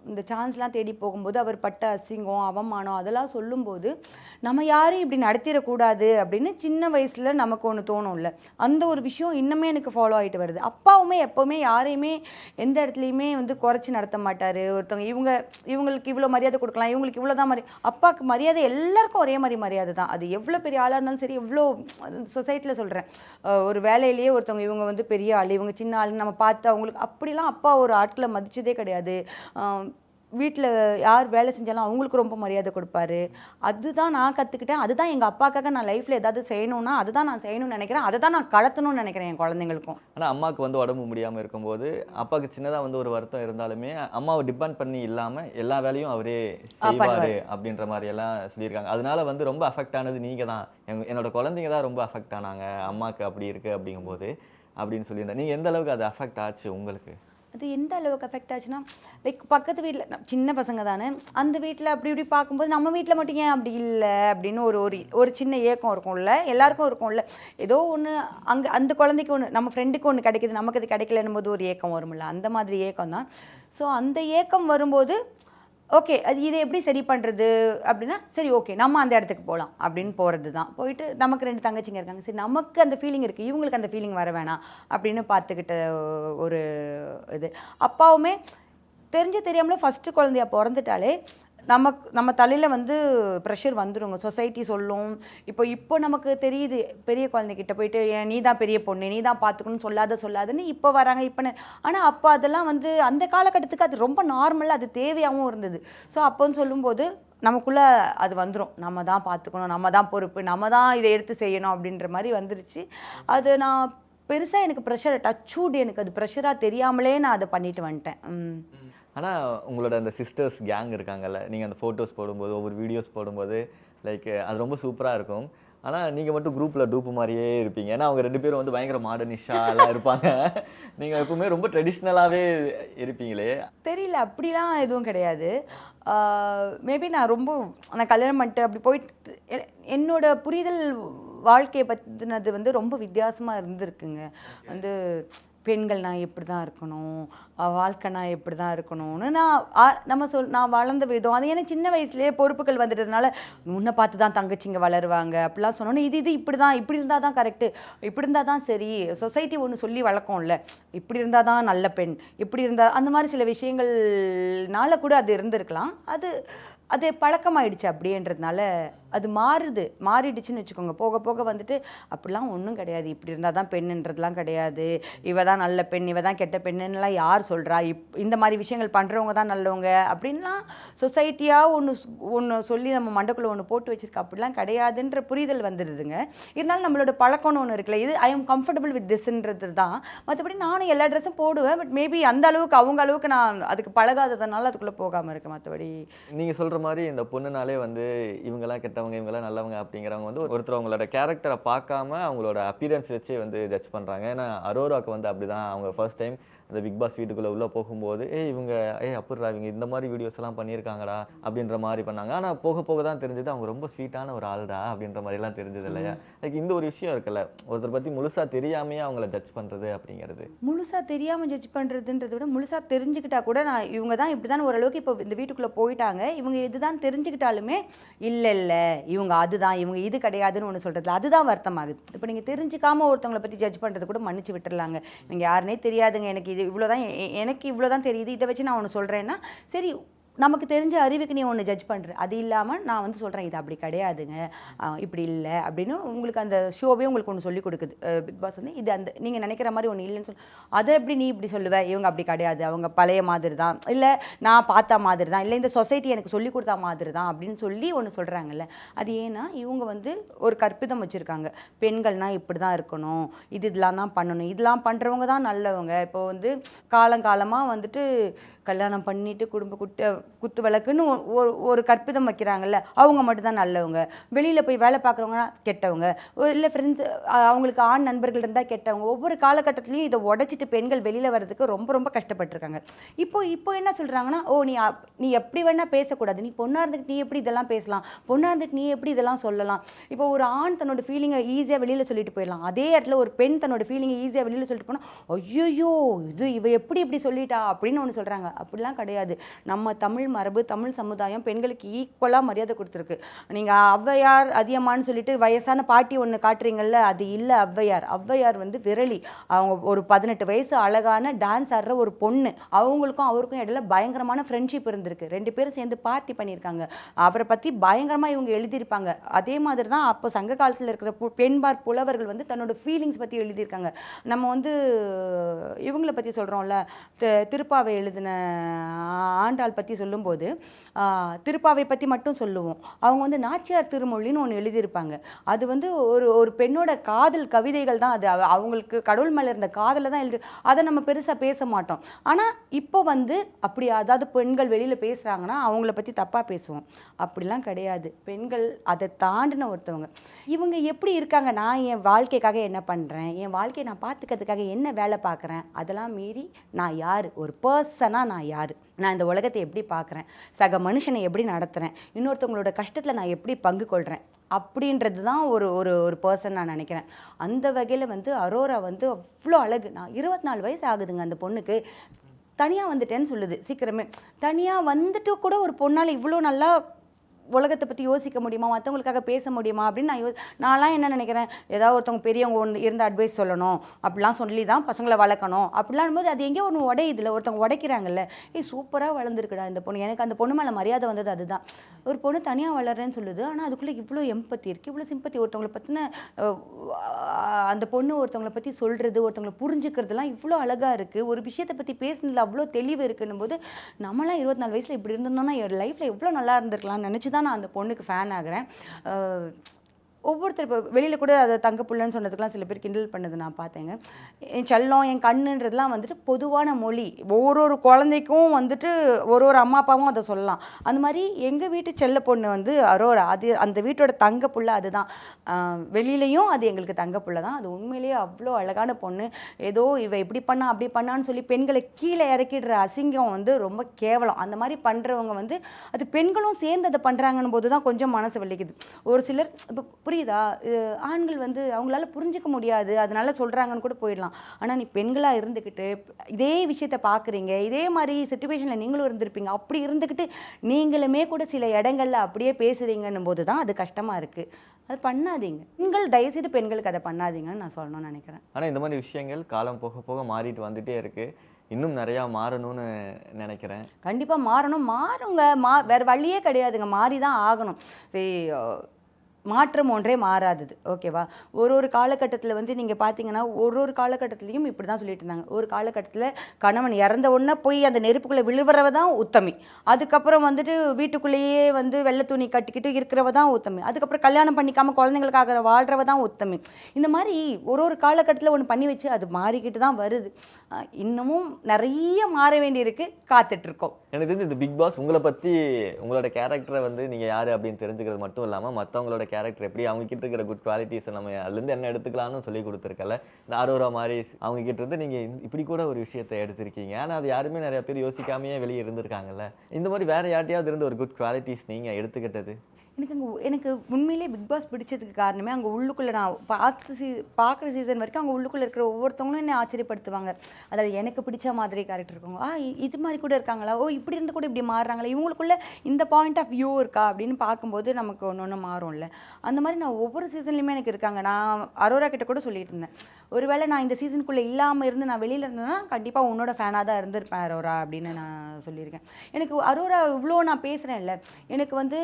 இந்த சான்ஸ்லாம் தேடி போகும்போது அவர் பட்ட அசிங்கம் அவமானம் அதெல்லாம் சொல்லும்போது நம்ம யாரையும் இப்படி நடத்திடக்கூடாது அப்படின்னு சின்ன வயசில் நமக்கு ஒன்று தோணும்ல, அந்த ஒரு விஷயம் இன்னுமே எனக்கு ஃபாலோ ஆகிட்டு வருது. அப்பாவுமே எப்போவுமே யாரையுமே எந்த இடத்துலையுமே வந்து குறைச்சி நடத்த மாட்டார். ஒருத்தவங்க இவங்களுக்கு இவ்வளோ மரியாதை கொடுக்கலாம், இவங்களுக்கு இவ்வளோ தான் அப்பாவுக்கு மரியாதை எல்லாருக்கும் ஒரே மாதிரி மரியாதை தான். அது எவ்வளோ பெரிய ஆளாக இருந்தாலும் சரி, எவ்வளோ சொசைட்டியில் சொல்கிறேன், ஒரு வேலையிலேயே ஒருத்தவங்க இவங்க வந்து பெரிய ஆள், இவங்க சின்ன ஆளுன்னு நம்ம பார்த்து அவங்களுக்கு அப்படிலாம் அப்பா ஒரு ஆட்களை மதிச்சதே கிடையாது. வீட்டில் யார் வேலை செஞ்சாலும் அவங்களுக்கு ரொம்ப மரியாதை கொடுப்பாரு. அதுதான் நான் கற்றுக்கிட்டேன். அதுதான் எங்கள் அப்பாக்காக நான் லைஃப்பில் ஏதாவது செய்யணும்னா அதுதான் நான் செய்யணும்னு நினைக்கிறேன். அதை தான் நான் கடத்தணும்னு நினைக்கிறேன் என் குழந்தைங்களுக்கும். ஆனால் அம்மாவுக்கு வந்து உடம்பு முடியாமல் இருக்கும்போது அப்பாவுக்கு சின்னதாக வந்து ஒரு வருத்தம் இருந்தாலுமே அம்மாவை டிபெண்ட் பண்ணி இல்லாமல் எல்லா வேலையும் அவரே செய்வார் அப்படின்ற மாதிரி எல்லாம் சொல்லியிருக்காங்க. அதனால வந்து ரொம்ப அஃபெக்ட் ஆனது நீங்கள் தான், என்னோட குழந்தைங்க தான் ரொம்ப அஃபெக்ட் ஆனாங்க அம்மாவுக்கு அப்படி இருக்குது அப்படிங்கும்போது அப்படின்னு சொல்லியிருந்தேன். நீங்கள் எந்த அளவுக்கு அது அஃபெக்ட் ஆச்சு உங்களுக்கு? அது எந்த அளவுக்கு அஃபெக்ட் ஆச்சுன்னா லைக் பக்கத்து வீட்டில் சின்ன பசங்க தானே, அந்த வீட்டில் அப்படி இப்படி பார்க்கும்போது நம்ம வீட்டில் மட்டும் ஏன் அப்படி இல்லை அப்படின்னு ஒரு ஒரு ஒரு சின்ன ஏக்கம் இருக்கும்ல, எல்லாருக்கும் இருக்கும்ல. ஏதோ ஒன்று அங்கே அந்த குழந்தைக்கு ஒன்று, நம்ம ஃப்ரெண்டுக்கு ஒன்று கிடைக்குது, நமக்கு அது கிடைக்கலன்னும் போது ஒரு ஏக்கம் வரும்ல, அந்த மாதிரி ஏக்கம் தான். ஸோ அந்த ஏக்கம் வரும்போது ஓகே அது இதை எப்படி சரி பண்ணுறது அப்படின்னா, சரி ஓகே நம்ம அந்த இடத்துக்கு போகலாம் அப்படின்னு போகிறது தான். போயிட்டு நமக்கு 2 தங்கச்சிங்க இருக்காங்க, சரி நமக்கு அந்த ஃபீலிங் இருக்குது, இவங்களுக்கு அந்த ஃபீலிங் வர வேணாம் அப்படின்னு பார்த்துக்கிட்ட ஒரு இது. அப்பாவுமே தெரியாமலே ஃபஸ்ட்டு குழந்தையா பிறந்துட்டாலே நம்ம தலையில் வந்து ப்ரெஷர் வந்துடுங்க, சொசைட்டி சொல்லும். இப்போ நமக்கு தெரியுது, பெரிய குழந்தைகிட்ட போயிட்டு ஏன் நீ தான் பெரிய பொண்ணு, நீ தான் பார்த்துக்கணும்னு சொல்லாதுன்னு இப்போ வராங்க. ஆனால் அப்போ அதெல்லாம் வந்து அந்த காலகட்டத்துக்கு அது ரொம்ப நார்மலாக அது தேவையாகவும் இருந்தது. ஸோ அப்போன்னு சொல்லும்போது நமக்குள்ளே அது வந்துடும், நம்ம தான் பார்த்துக்கணும், நம்ம தான் பொறுப்பு, நம்ம தான் இதை எடுத்து செய்யணும் அப்படின்ற மாதிரி வந்துருச்சு. அது நான் பெருசாக எனக்கு ப்ரெஷரை டச்சூட், எனக்கு அது ப்ரெஷராக தெரியாமலே நான் அதை பண்ணிட்டு வந்துட்டேன். ஆனால் உங்களோட அந்த சிஸ்டர்ஸ் கேங் இருக்காங்கல்ல, நீங்கள் அந்த ஃபோட்டோஸ் போடும்போது ஒவ்வொரு வீடியோஸ் போடும்போது லைக் அது ரொம்ப சூப்பராக இருக்கும். ஆனால் நீங்கள் மட்டும் குரூப்பில் டூப்பு மாதிரியே இருப்பீங்க. ஏன்னா அவங்க 2 பேரும் வந்து பயங்கர மாடர்னிஷாலாம் இருப்பாங்க, நீங்கள் எப்பவுமே ரொம்ப ட்ரெடிஷ்னலாகவே இருப்பீங்களே. தெரியல, அப்படிலாம் எதுவும் கிடையாது. மேபி நான் கல்யாணம் பண்ணிட்டு அப்படி போயிட்டு என்னோட புரிதல் வாழ்க்கையை பற்றினது வந்து ரொம்ப வித்தியாசமாக இருந்திருக்குங்க. வந்து பெண்கள்னா எப்படி தான் இருக்கணும், வாழ்க்கைனா எப்படி தான் இருக்கணும்னு நான் வளர்ந்த விதம் அது எனக்கு சின்ன வயசுலேயே பொறுப்புகள் வந்துட்டதுனால முன்ன பார்த்து தான் தங்கச்சிங்க வளருவாங்க அப்படிலாம் சொன்னோன்னே இது இப்படி இருந்தால் தான் கரெக்டு, இப்படி இருந்தால் தான் சரி, சொசைட்டி ஒன்று சொல்லி வளர்க்கும்ல, இப்படி இருந்தால் தான் நல்ல பெண், இப்படி இருந்தால் அந்த மாதிரி சில விஷயங்கள்னால கூட அது இருந்திருக்கலாம். அது பழக்கமாயிடுச்சு அப்படின்றதுனால அது மாறிடுச்சுன்னு வச்சுக்கோங்க. போக போக வந்துட்டு அப்படிலாம் ஒன்றும் கிடையாது, இப்படி இருந்தால் தான் பெண்ணுன்றதுலாம் கிடையாது, இவ தான் நல்ல பெண், இவ தான் கெட்ட பெண்ணுன்னெலாம் யார் சொல்கிறா, இந்த மாதிரி விஷயங்கள் பண்ணுறவங்க தான் நல்லவங்க அப்படின்லாம் சொசைட்டியாக ஒன்று சொல்லி நம்ம மண்டக்குள்ளே ஒன்று போட்டு வச்சுருக்க, அப்படிலாம் கிடையாதுன்ற புரிதல் வந்துடுதுங்க. இருந்தாலும் நம்மளோட பழக்கம்னு ஒன்று இருக்குல்ல, இது ஐ எம் கம்ஃபர்டபுள் வித் திஸ்ன்றது தான். மற்றபடி நானும் எல்லா ட்ரெஸ்ஸும் போடுவேன், பட் மேபி அந்த அளவுக்கு அவங்க அளவுக்கு நான் அதுக்கு பழகாததுனால அதுக்குள்ளே போகாமல் இருக்கேன். மற்றபடி நீங்கள் சொல்கிற மாதிரி இந்த பொண்ணுனாலே வந்து இவங்கெல்லாம் கெட்டவங்க, இவங்கெல்லாம் நல்லவங்க அப்படிங்கிறவங்க வந்து ஒருத்தர் அவங்களோட கேரக்டரை பார்க்காம அவங்களோட அப்பியரன்ஸ் வச்சே வந்து ஜட்ஜ் பண்ணுறாங்க. ஏன்னா அரோராவுக்கு வந்து அப்படி தான், அவங்க ஃபர்ஸ்ட் டைம் அந்த பிக் பாஸ் வீட்டுக்குள்ளே உள்ளே போகும்போது இவங்க அப்படிடா இவங்க இந்த மாதிரி வீடியோஸ் எல்லாம் பண்ணியிருக்காங்கடா அப்படின்ற மாதிரி பண்ணாங்க. ஆனால் போக போக தான் தெரிஞ்சது அவங்க ரொம்ப ஸ்வீட்டான ஒரு ஆள்டா அப்படின்ற மாதிரிலாம் தெரிஞ்சது இல்லையா. லைக் இந்த ஒரு விஷயம் இருக்குல்ல, ஒருத்தர் பற்றி முழுசாக தெரியாமையே அவங்கள ஜட்ஜ் பண்ணுறது அப்படிங்கிறது. முழுசாக தெரியாமல் ஜட்ஜ் பண்ணுறதுன்றதை விட முழுசாக தெரிஞ்சுக்கிட்டா கூட நான் இவங்க தான் இப்படி தான் ஓரளவுக்கு இப்போ இந்த வீட்டுக்குள்ளே போயிட்டாங்க, இவங்க இதுதான் தெரிஞ்சுக்கிட்டாலுமே இல்லை இவங்க அதுதான், இவங்க இது கிடையாதுன்னு ஒன்று சொல்கிறதுல அதுதான் வருத்தமாகுது. இப்போ நீங்கள் தெரிஞ்சுக்காமல் ஒருத்தவங்களை பற்றி ஜட்ஜ் பண்ணுறது கூட மன்னிச்சு விட்டுறலாங்க. நீங்கள் யாருனே தெரியாதுங்க, எனக்கு இது இவ்வளோதான், எனக்கு இவ்வளோதான் தெரியுது, இதை வச்சு நான் ஒன்று சொல்கிறேன்னா சரி, நமக்கு தெரிஞ்ச அறிவுக்கு நீ ஒன்று ஜட்ஜ் பண்ணுற, அது இல்லாமல் நான் வந்து சொல்கிறேன் இது அப்படி கிடையாதுங்க, இப்படி இல்லை அப்படின்னு உங்களுக்கு அந்த ஷோவே உங்களுக்கு ஒன்று சொல்லி கொடுக்குது. பிக் பாஸ் வந்து இது அந்த நீங்கள் நினைக்கிற மாதிரி ஒன்று இல்லைன்னு சொல்லி அதை எப்படி நீ இப்படி சொல்லுவேன், இவங்க அப்படி கிடையாது, அவங்க பழைய மாதிரி தான், இல்லை நான் பார்த்த மாதிரி தான், இல்லை இந்த சொசைட்டி எனக்கு சொல்லி கொடுத்தா மாதிரி தான் அப்படின்னு சொல்லி ஒன்று சொல்கிறாங்கல்ல. அது ஏன்னா இவங்க வந்து ஒரு கற்பிதம் வச்சுருக்காங்க, பெண்கள்னால் இப்படி தான் இருக்கணும், இதெல்லாம் தான் பண்ணணும், இதெல்லாம் பண்ணுறவங்க தான் நல்லவங்க. இப்போ வந்து காலங்காலமாக வந்துட்டு கல்யாணம் பண்ணிட்டு குடும்ப குத்து விளக்குன்னு ஒரு கற்பிதம் வைக்கிறாங்கல்ல, அவங்க மட்டும்தான் நல்லவங்க, வெளியில் போய் வேலை பார்க்குறவங்கன்னா கெட்டவங்க, இல்லை ஃப்ரெண்ட்ஸ் அவங்களுக்கு ஆண் நண்பர்கள் இருந்தால் கெட்டவங்க. ஒவ்வொரு காலகட்டத்துலையும் இதை உடைச்சிட்டு பெண்கள் வெளியில் வர்றதுக்கு ரொம்ப ரொம்ப கஷ்டப்பட்டுருக்காங்க. இப்போ என்ன சொல்கிறாங்கன்னா, நீ எப்படி வேணால் பேசக்கூடாது, நீ பொண்ணாக இருந்துட்டு நீ எப்படி இதெல்லாம் பேசலாம், பொண்ணாக இருந்துட்டு நீ எப்படி இதெல்லாம் சொல்லலாம். இப்போ ஒரு ஆண் தன்னோட ஃபீலிங்கை ஈஸியாக வெளியில் சொல்லிட்டு போயிடலாம், அதே இடத்துல ஒரு பெண் தன்னோட ஃபீலிங்கை ஈஸியாக வெளியில் சொல்லிட்டு போனால் ஐயோ இவ எப்படி சொல்லிட்டா அப்படின்னு ஒன்று சொல்கிறாங்க. அப்படிலாம் கிடையாது. நம்ம தமிழ் மரபு, தமிழ் சமுதாயம் பெண்களுக்கு ஈக்குவலாக மரியாதை கொடுத்துருக்கு. நீங்கள் ஔவையார் அதியமான்னு சொல்லிட்டு வயசான பாட்டி ஒன்று காட்டுறீங்கல்ல, அது இல்லை. ஔவையார் வந்து விரலி, அவங்க ஒரு 18 வயசு அழகான டான்ஸ் ஆடுற ஒரு பொண்ணு, அவங்களுக்கும் அவருக்கும் இடையில பயங்கரமான ஃப்ரெண்ட்ஷிப் இருந்திருக்கு, 2 பேரும் சேர்ந்து பார்ட்டி பண்ணியிருக்காங்க, அவரை பற்றி பயங்கரமாக இவங்க எழுதியிருப்பாங்க. அதே மாதிரி தான் அப்போ சங்க காலத்தில் இருக்கிற பெண்பார் புலவர்கள் வந்து தன்னோட ஃபீலிங்ஸ் பற்றி எழுதியிருக்காங்க. நம்ம வந்து இவங்களை பற்றி சொல்கிறோம்ல, திருப்பாவை எழுதின ஆண்டாள் பற்றி சொல்லும்போது திருப்பாவை பற்றி மட்டும் சொல்லுவோம். அவங்க வந்து நாச்சியார் திருமொழின்னு ஒன்று எழுதியிருப்பாங்க. அது வந்து ஒரு பெண்ணோட காதல் கவிதைகள் தான் அது. அவங்களுக்கு கடவுள் மேலே இருந்த காதலை தான் எழுதி, அதை நம்ம பெருசாக பேச மாட்டோம். ஆனால் இப்போ வந்து அப்படி அதாவது பெண்கள் வெளியில் பேசுகிறாங்கன்னா அவங்கள பற்றி தப்பாக பேசுவோம். அப்படிலாம் கிடையாது. பெண்கள் அதை தாண்டின ஒருத்தவங்க. இவங்க எப்படி இருக்காங்க, நான் என் வாழ்க்கைக்காக என்ன பண்ணுறேன், என் வாழ்க்கையை நான் பார்த்துக்கிறதுக்காக என்ன வேலை பார்க்குறேன், அதெல்லாம் மீறி நான் யார், ஒரு பர்சனாக நான் யார், நான் இந்த உலகத்தை எப்படி பார்க்குறேன், சக மனுஷனை எப்படி நடத்துகிறேன், இன்னொருத்தவங்களோட கஷ்டத்தில் நான் எப்படி பங்கு கொள்கிறேன் அப்படின்றது தான் ஒரு ஒரு ஒரு பர்சன் நான் நினைக்கிறேன். அந்த வகையில் வந்து அரோரா வந்து அவ்வளோ அழகு. நான் 24 வயசு ஆகுதுங்க அந்த பொண்ணுக்கு. தனியாக வந்துட்டேன்னு சொல்லுது சீக்கிரமே. தனியாக வந்துட்டு கூட ஒரு பொண்ணால் இவ்வளோ நல்லா உலகத்தை பற்றி யோசிக்க முடியுமா, மற்றவங்களுக்காக பேச முடியுமா அப்படின்னு நான்லாம் என்ன நினைக்கிறேன், ஏதாவது ஒருத்தவங்க பெரியவங்க ஒன்று இருந்த அட்வைஸ் சொல்லணும், அப்படிலாம் சொல்லி தான் பசங்களை வளர்க்கணும் அப்படிலாம் போது அது எங்கேயோ ஒன்று உடையுதில்ல, ஒருத்தவங்க உடைக்கிறாங்கல்ல. சூப்பராக வளர்ந்துருக்குடா இந்த பொண்ணு. எனக்கு அந்த பொண்ணு மேலே மரியாதை வந்தது அதுதான். ஒரு பொண்ணு தனியாக வளர்றேன்னு சொல்லுது, ஆனால் அதுக்குள்ளே இவ்வளோ எம்பத்தி இருக்குது, இவ்வளோ சிம்பத்தி. ஒருத்தவங்களை பற்றின அந்த பொண்ணு ஒருத்தவங்களை பற்றி சொல்கிறது, ஒருத்தவங்களை புரிஞ்சுக்கிறதுலாம் இவ்வளோ அழகாக இருக்குது. ஒரு விஷயத்தை பற்றி பேசுனதில் அவ்வளோ தெளிவு இருக்குன்னும் போது நம்மளாம் 24 வயசில் இப்படி இருந்திருந்தோம்னா என் லைஃப்பில் எவ்வளோ நல்லா இருந்திருக்கலாம்னு நினச்சி தான் நான் அந்த பொண்ணுக்கு ஃபேன் ஆகிறேன். ஒவ்வொருத்தர் இப்போ வெளியில் கூட அதை தங்க புள்ளன்னு சொன்னதுக்கெலாம் சில பேர் கிண்டல் பண்ணது நான் பார்த்தேங்க. என் செல்லம், என் கண்ணுன்றதுலாம் வந்துட்டு பொதுவான மொழி. ஒரு குழந்தைக்கும் வந்துட்டு ஒரு அம்மா அப்பாவும் அதை சொல்லலாம். அந்த மாதிரி எங்கள் வீட்டு செல்ல பொண்ணு வந்து அரோரா. அது அந்த வீட்டோட தங்க புள்ள அதுதான். வெளியிலையும் அது எங்களுக்கு தங்க புள்ள தான். அது உண்மையிலேயே அவ்வளோ அழகான பொண்ணு. ஏதோ இவ இப்படி பண்ணா அப்படி பண்ணான்னு சொல்லி பெண்களை கீழே இறக்கிடுற அசிங்கம் வந்து ரொம்ப கேவலம். அந்த மாதிரி பண்ணுறவங்க வந்து அது பெண்களும் சேர்ந்து அதை பண்ணுறாங்கன்னு போது தான் கொஞ்சம் மனசு வலிக்குது. ஒரு சிலர் இப்போ புரியுதா, ஆண்கள் வந்து அவங்களால புரிஞ்சிக்க முடியாது அதனால சொல்கிறாங்கன்னு கூட போயிடலாம். ஆனால் நீ பெண்களாக இருந்துக்கிட்டு இதே விஷயத்தை பார்க்குறீங்க, இதே மாதிரி சிச்சுவேஷனில் நீங்களும் இருந்திருப்பீங்க, அப்படி இருந்துக்கிட்டு நீங்களுமே கூட சில இடங்களில் அப்படியே பேசுகிறீங்கன்னும் போது தான் அது கஷ்டமாக இருக்குது. அது பண்ணாதீங்க. பெண்கள் தயவுசெய்து பெண்களுக்கு அதை பண்ணாதீங்கன்னு நான் சொல்லணும்னு நினைக்கிறேன். ஆனால் இந்த மாதிரி விஷயங்கள் காலம் போக போக மாறிட்டு வந்துட்டே இருக்குது. இன்னும் நிறையா மாறணும்னு நினைக்கிறேன். கண்டிப்பாக மாறுங்க. வேறு வழியே கிடையாதுங்க, மாறி தான் ஆகணும். சரி, மாற்றம் ஒன்றே மாறாதது. ஓகேவா? ஒரு காலகட்டத்தில் வந்து நீங்கள் பார்த்தீங்கன்னா ஒரு காலகட்டத்துலேயும் இப்படி தான் சொல்லிட்டு இருந்தாங்க. ஒரு காலகட்டத்தில் கணவன் இறந்த உடனே போய் அந்த நெருப்புக்குள்ளே விழுவுறவ தான் உத்தமி. அதுக்கப்புறம் வந்துட்டு வீட்டுக்குள்ளேயே வந்து வெள்ளை துணி கட்டிக்கிட்டு இருக்கிறவ தான் உத்தமி. அதுக்கப்புறம் கல்யாணம் பண்ணிக்காமல் குழந்தைங்களுக்காக வாழ்கிறவ தான் உத்தமி. இந்த மாதிரி ஒரு காலகட்டத்தில் ஒன்று பண்ணி வச்சு அது மாறிக்கிட்டு தான் வருது. இன்னமும் நிறைய மாற வேண்டியிருக்கு, காத்துட்ருக்கோம். எனக்கு தெரிஞ்சு இந்த பிக் பாஸ் உங்களை பற்றி, உங்களோட கேரக்டரை வந்து நீங்கள் யார் அப்படின்னு தெரிஞ்சுக்கிறது மட்டும் இல்லாமல் மற்றவங்களோட கேரக்டர் எப்படி, அவங்க கிட்ட இருக்கிற குட் குவாலிட்டிஸை நம்ம அதுலேருந்து என்ன எடுத்துக்கலாம்னு சொல்லி கொடுத்துருக்கல. இந்த அரோரா மாதிரி அவங்க கிட்ட இருந்து நீங்கள் இப்படி கூட ஒரு விஷயத்தை எடுத்திருக்கீங்க. ஆனால் அது யாருமே நிறைய பேர் யோசிக்காமையே வெளியே இருந்திருக்காங்கல்ல. இந்த மாதிரி வேறு யார்ட்டையாவது இருந்து ஒரு குட் குவாலிட்டிஸ் நீங்கள் எடுத்துக்கிட்டது? எனக்கு உண்மையிலே பிக் பாஸ் பிடிச்சதுக்கு காரணமே அங்கே உள்ளுக்குள்ளே நான் பார்க்குற சீசன் வரைக்கும் அங்கே உள்ளுக்குள்ளே இருக்கிற ஒவ்வொருத்தவங்களும் என்னை ஆச்சரியப்படுத்துவாங்க. அதாவது எனக்கு பிடிச்ச மாதிரி கேரக்டர் இருக்கவங்க, இது மாதிரி கூட இருக்காங்களா, இப்படி இருந்து கூட இப்படி மாறுறாங்களா, இவங்களுக்குள்ள இந்த பாயிண்ட் ஆஃப் வியூ இருக்கா அப்படின்னு பார்க்கும்போது நமக்கு ஒன்று மாறும்ல. அந்த மாதிரி நான் ஒவ்வொரு சீசன்லையுமே எனக்கு இருக்காங்க. நான் அரோரா கிட்ட கூட சொல்லிட்டு இருந்தேன், ஒருவேளை நான் இந்த சீசனுக்குள்ளே இல்லாமல் இருந்து நான் வெளியில் இருந்தேன்னா கண்டிப்பாக உன்னோட ஃபேனாக தான் இருந்திருப்பேன் அரோரா அப்படின்னு நான் சொல்லியிருக்கேன். எனக்கு அரோரா இவ்வளோ நான் பேசுகிறேன்ல, எனக்கு வந்து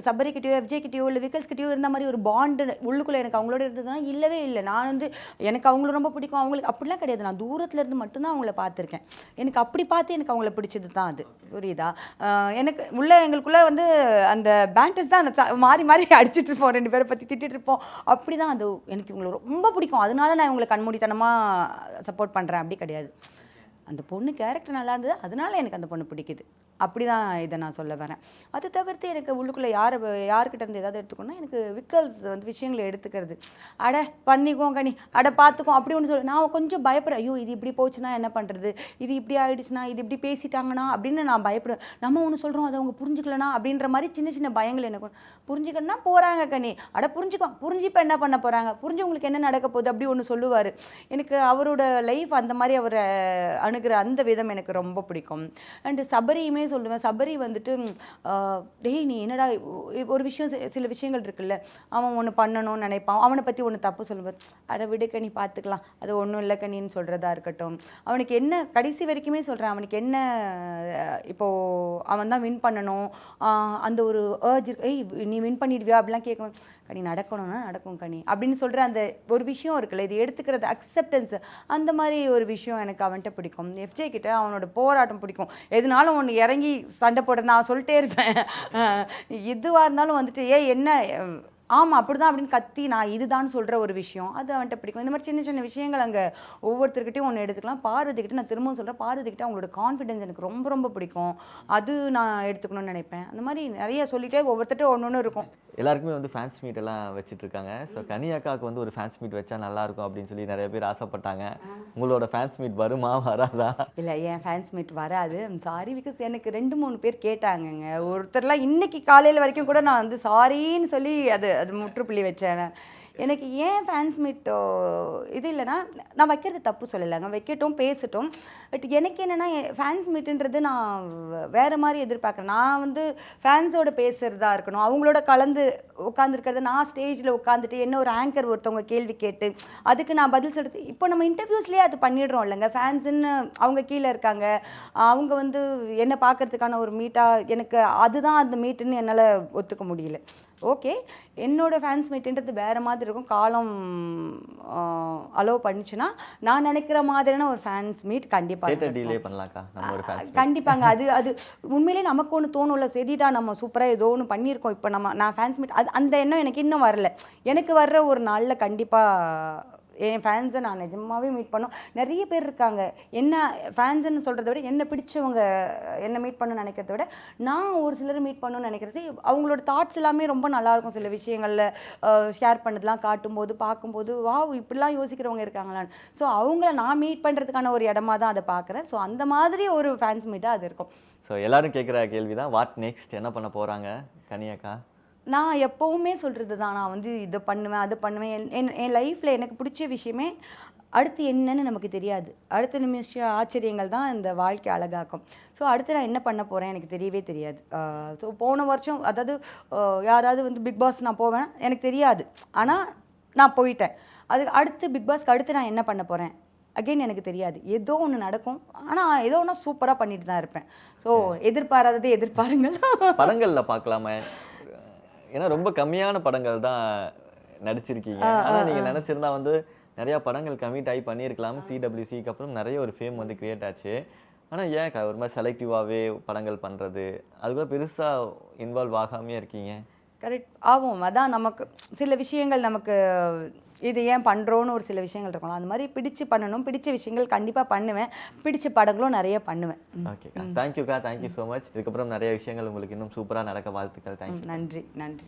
சபரி கிட்டயோ எஃப்ஜே கிட்டயோ இல்லை விக்கல்ஸ் கிட்டயோ இருந்த மாதிரி ஒரு பாண்டு உள்ளுக்குள்ளே எனக்கு அவங்களோட இருந்ததுன்னா இல்லவே இல்லை. நான் வந்து எனக்கு அவங்கள ரொம்ப பிடிக்கும், அவங்களுக்கு அப்படிலாம் கிடையாது. நான் தூரத்தில் இருந்து மட்டும்தான் அவங்கள பார்த்துருக்கேன். எனக்கு அப்படி பார்த்து எனக்கு அவங்கள பிடிச்சது தான் அது. புரியுதா? எனக்கு எங்களுக்குள்ளே வந்து அந்த பேண்டஸ் தான் மாறி மாறி அடிச்சுட்டு இருப்போம், ரெண்டு பேரை பற்றி திட்டிட்டு இருப்போம். அப்படி தான் அது. எனக்கு இவங்களை ரொம்ப பிடிக்கும், அதனால நான் இவங்களை கண்மூடித்தனமாக சப்போர்ட் பண்ணுறேன் அப்படி கிடையாது. அந்த பொண்ணு கேரக்டர் நல்லா இருந்தது, அதனால எனக்கு அந்த பொண்ணு பிடிக்குது. அப்படி தான் இதை நான் சொல்ல வரேன். அது தவிர்த்து எனக்கு உள்ளுக்குள்ளே யார்கிட்ட இருந்து ஏதாவது எடுத்துக்கணும்னா எனக்கு விக்கல்ஸ் வந்து விஷயங்களை எடுத்துக்கிறது. அட பண்ணிக்குவோம் கனி, அட பார்த்துக்கோ அப்படி ஒன்று சொல்லு. நான் கொஞ்சம் பயப்படுறேன். ஐயோ இது இப்படி போச்சுன்னா என்ன பண்ணுறது, இது இப்படி ஆகிடுச்சுன்னா, இது இப்படி பேசிட்டாங்கன்னா அப்படின்னு நான் பயப்படுவேன். நம்ம ஒன்று சொல்கிறோம் அதை அவங்க புரிஞ்சுக்கலனா அப்படின்ற மாதிரி சின்ன சின்ன பயங்கள் எனக்கு. புரிஞ்சுக்கணும்னா போகிறாங்க கனி, அட புரிஞ்சுப்போ என்ன பண்ண போகிறாங்க, புரிஞ்சவங்களுக்கு என்ன நடக்க போகுது அப்படி ஒன்று சொல்லுவார். எனக்கு அவரோட லைஃப் அந்த மாதிரி அவரை அணுகிற அந்த விதம் எனக்கு ரொம்ப பிடிக்கும். அண்டு சபரியுமே சொல்லுவேன். சபரி வந்துட்டு டேய் நீ என்னடா ஒரு விஷயம் சில விஷயங்கள் இருக்குல்ல, அவன் ஒன்று பண்ணணும்னு நினைப்பான், அவனை பற்றி ஒன்று தப்பு சொல்லுவேன். அட விடுக்க நீ பார்த்துக்கலாம், அது ஒன்றும் இல்லை கண்ணின்னு சொல்கிறதா இருக்கட்டும். அவனுக்கு என்ன கடைசி வரைக்குமே சொல்கிறேன், அவனுக்கு என்ன இப்போது அவன் தான் வின் பண்ணணும் அந்த ஒரு ஏர்ஜ் இருக்கு. ஏய் நீ வின் பண்ணிடுவியா அப்படிலாம் கேட்கும். கனி நடக்கணும்னா நடக்கும் கனி அப்படின்னு சொல்கிற அந்த ஒரு விஷயம் இருக்குல்ல, இது எடுத்துக்கிறது அக்செப்டன்ஸ், அந்த மாதிரி ஒரு விஷயம் எனக்கு அவன்கிட்ட பிடிக்கும். எஃப்ஜே கிட்ட அவனோட போராட்டம் பிடிக்கும். எதுனாலும் ஒன்று இறங்கி சண்டை போடுற நான் சொல்லிட்டே இருப்பேன். எதுவாக இருந்தாலும் வந்துட்டு என்ன ஆமாம் அப்படி தான் அப்படின்னு கத்தி நான் இதுதான் சொல்கிற ஒரு விஷயம் அது அவன்கிட்ட பிடிக்கும். இந்த மாதிரி சின்ன சின்ன விஷயங்கள் அங்கே ஒவ்வொருத்தர்கிட்டையும் ஒன்று எடுத்துக்கலாம். பார்வதிக்கிட்ட நான் திரும்பவும் சொல்கிறேன், பார்வதிக்கிட்ட அவங்களோட கான்ஃபிடென்ஸ் எனக்கு ரொம்ப ரொம்ப பிடிக்கும். அது நான் எடுத்துக்கணும்னு நினைப்பேன். அந்த மாதிரி நிறைய சொல்லிட்டே ஒவ்வொருத்தட்டும் ஒன்று ஒன்று இருக்கும். எல்லாருக்குமே வந்து ஃபேன்ஸ் மீட் எல்லாம் வச்சுட்டு இருக்காங்க. ஸோ கனி அக்காவுக்கு வந்து ஒரு ஃபேன்ஸ் மீட் வச்சா நல்லா இருக்கும் அப்படின்னு சொல்லி நிறைய பேர் ஆசைப்பட்டாங்க. உங்களோட ஃபேன்ஸ் மீட் வருமா வராதா? இல்லை என் ஃபேன்ஸ் மீட் வராது. சாரி, பிகாஸ் எனக்கு 2-3 பேர் கேட்டாங்கங்க. ஒருத்தர்லாம் இன்னைக்கு காலையில் வரைக்கும் கூட நான் வந்து சாரின்னு சொல்லி அது முற்றுப்புள்ளி வச்சேன். எனக்கு ஏன் ஃபேன்ஸ் மீட் இது இல்லைன்னா நான் வைக்கிறது தப்பு சொல்லலைங்க, வைக்கட்டும் பேசட்டும். பட் எனக்கு என்னென்னா ஃபேன்ஸ் மீட்டுன்றது நான் வேறு மாதிரி எதிர்பார்க்குறேன். நான் வந்து ஃபேன்ஸோட பேசுகிறதா இருக்கணும், அவங்களோட கலந்து உட்காந்துருக்கிறது. நான் ஸ்டேஜில் உட்காந்துட்டு என்ன ஒரு ஆங்கர் ஒருத்தவங்க கேள்வி கேட்டு அதுக்கு நான் பதில் சொல்கிறது. இப்போ நம்ம இன்டர்வியூஸ்லேயே அது பண்ணிடுறோம் இல்லைங்க. ஃபேன்ஸுன்னு அவங்க கீழே இருக்காங்க, அவங்க வந்து என்னை பார்க்கறதுக்கான ஒரு மீட்டாக எனக்கு அதுதான் அந்த மீட்டுன்னு என்னால் ஒத்துக்க முடியல. ஓகே, என்னோடய ஃபேன்ஸ் மீட்டுன்றது வேறு மாதிரி இருக்கும். காலம் அலோவ் பண்ணிச்சுன்னா நான் நினைக்கிற மாதிரியான ஒரு ஃபேன்ஸ் மீட் கண்டிப்பாக டிலே பண்ணலாம்க்கா. நம்ம ஒரு ஃபேன்ஸ் கண்டிப்பாங்க. அது உண்மையிலே நமக்கு ஒன்று தோணும்ல, சரிடா நம்ம சூப்பராக ஏதோ ஒன்று பண்ணியிருக்கோம், இப்போ நான் ஃபேன்ஸ் மீட் அந்த எண்ணம் எனக்கு இன்னும் வரல. எனக்கு வர்ற ஒரு நாளில் கண்டிப்பாக என் ஃபேன்ஸை நான் நிஜமாகவே மீட் பண்ணோம். நிறைய பேர் இருக்காங்க என்ன ஃபேன்ஸுன்னு சொல்கிறத விட என்ன பிடிச்சவங்க என்ன மீட் பண்ணணும்னு நினைக்கிறத விட நான் ஒரு சிலரை மீட் பண்ணணும்னு நினைக்கிறது. அவங்களோட தாட்ஸ் எல்லாமே ரொம்ப நல்லாயிருக்கும். சில விஷயங்களில் ஷேர் பண்ணதெல்லாம் காட்டும்போது பார்க்கும்போது வாவ் இப்படிலாம் யோசிக்கிறவங்க இருக்காங்களான்னு. ஸோ அவங்கள நான் மீட் பண்ணுறதுக்கான ஒரு இடமா தான் அதை பார்க்குறேன். ஸோ அந்த மாதிரி ஒரு ஃபேன்ஸ் மீட்டாக அது இருக்கும். ஸோ எல்லோரும் கேட்குற கேள்வி தான், வாட் நெக்ஸ்ட், என்ன பண்ண போகிறாங்க கனி அக்கா? நான் எப்போவுமே சொல்கிறது தான், நான் வந்து இதை பண்ணுவேன் அது பண்ணுவேன். என் லைஃப்பில் எனக்கு பிடிச்ச விஷயமே அடுத்து என்னன்னு நமக்கு தெரியாது. அடுத்த நிமிஷம் ஆச்சரியங்கள் தான் இந்த வாழ்க்கை அழகாக்கும். ஸோ அடுத்து நான் என்ன பண்ண போகிறேன் எனக்கு தெரியவே தெரியாது. ஸோ போன வருஷம் அதாவது யாராவது வந்து பிக் பாஸ் நான் போவேன் எனக்கு தெரியாது, ஆனால் நான் போயிட்டேன். அதுக்கு அடுத்து பிக் பாஸ்க்கு அடுத்து நான் என்ன பண்ண போகிறேன் அகெயின் எனக்கு தெரியாது. ஏதோ ஒன்று நடக்கும், ஆனால் ஏதோ ஒன்று சூப்பராக பண்ணிட்டு தான் இருப்பேன். ஸோ எதிர்பாராததை எதிர்பாருங்கள். படங்களில் பார்க்கலாமே, ஏன்னா ரொம்ப கம்மியான படங்கள் தான் நடிச்சிருக்கீங்க. ஆனால் நீங்கள் நினச்சிருந்தா வந்து நிறையா படங்கள் கமிட் ஆகி பண்ணியிருக்கலாம். சிடபிள்யூசிக்கு அப்புறம் நிறைய ஒரு ஃபேம் வந்து கிரியேட் ஆச்சு. ஆனால் ஏன் ஒரு மாதிரி செலக்டிவாகவே படங்கள் பண்ணுறது, அதுக்குள்ள பெருசாக இன்வால்வ் ஆகாமே இருக்கீங்க? கரெக்ட் ஆகும். அதான் நமக்கு சில விஷயங்கள் நமக்கு இது ஏன் பண்ணுறோன்னு ஒரு சில விஷயங்கள் இருக்கும். அந்த மாதிரி பிடிச்சு பண்ணணும், பிடிச்ச விஷயங்கள் கண்டிப்பாக பண்ணுவேன், பிடிச்ச படங்களும் நிறைய பண்ணுவேன். ஓகேக்கா, தேங்க்யூக்கா, தேங்க்யூ ஸோ மச். இதுக்கப்புறம் நிறைய விஷயங்கள் உங்களுக்கு இன்னும் சூப்பராக நடக்க வாழ்த்துக்கள். தேங்க்யூ. நன்றி நன்றி.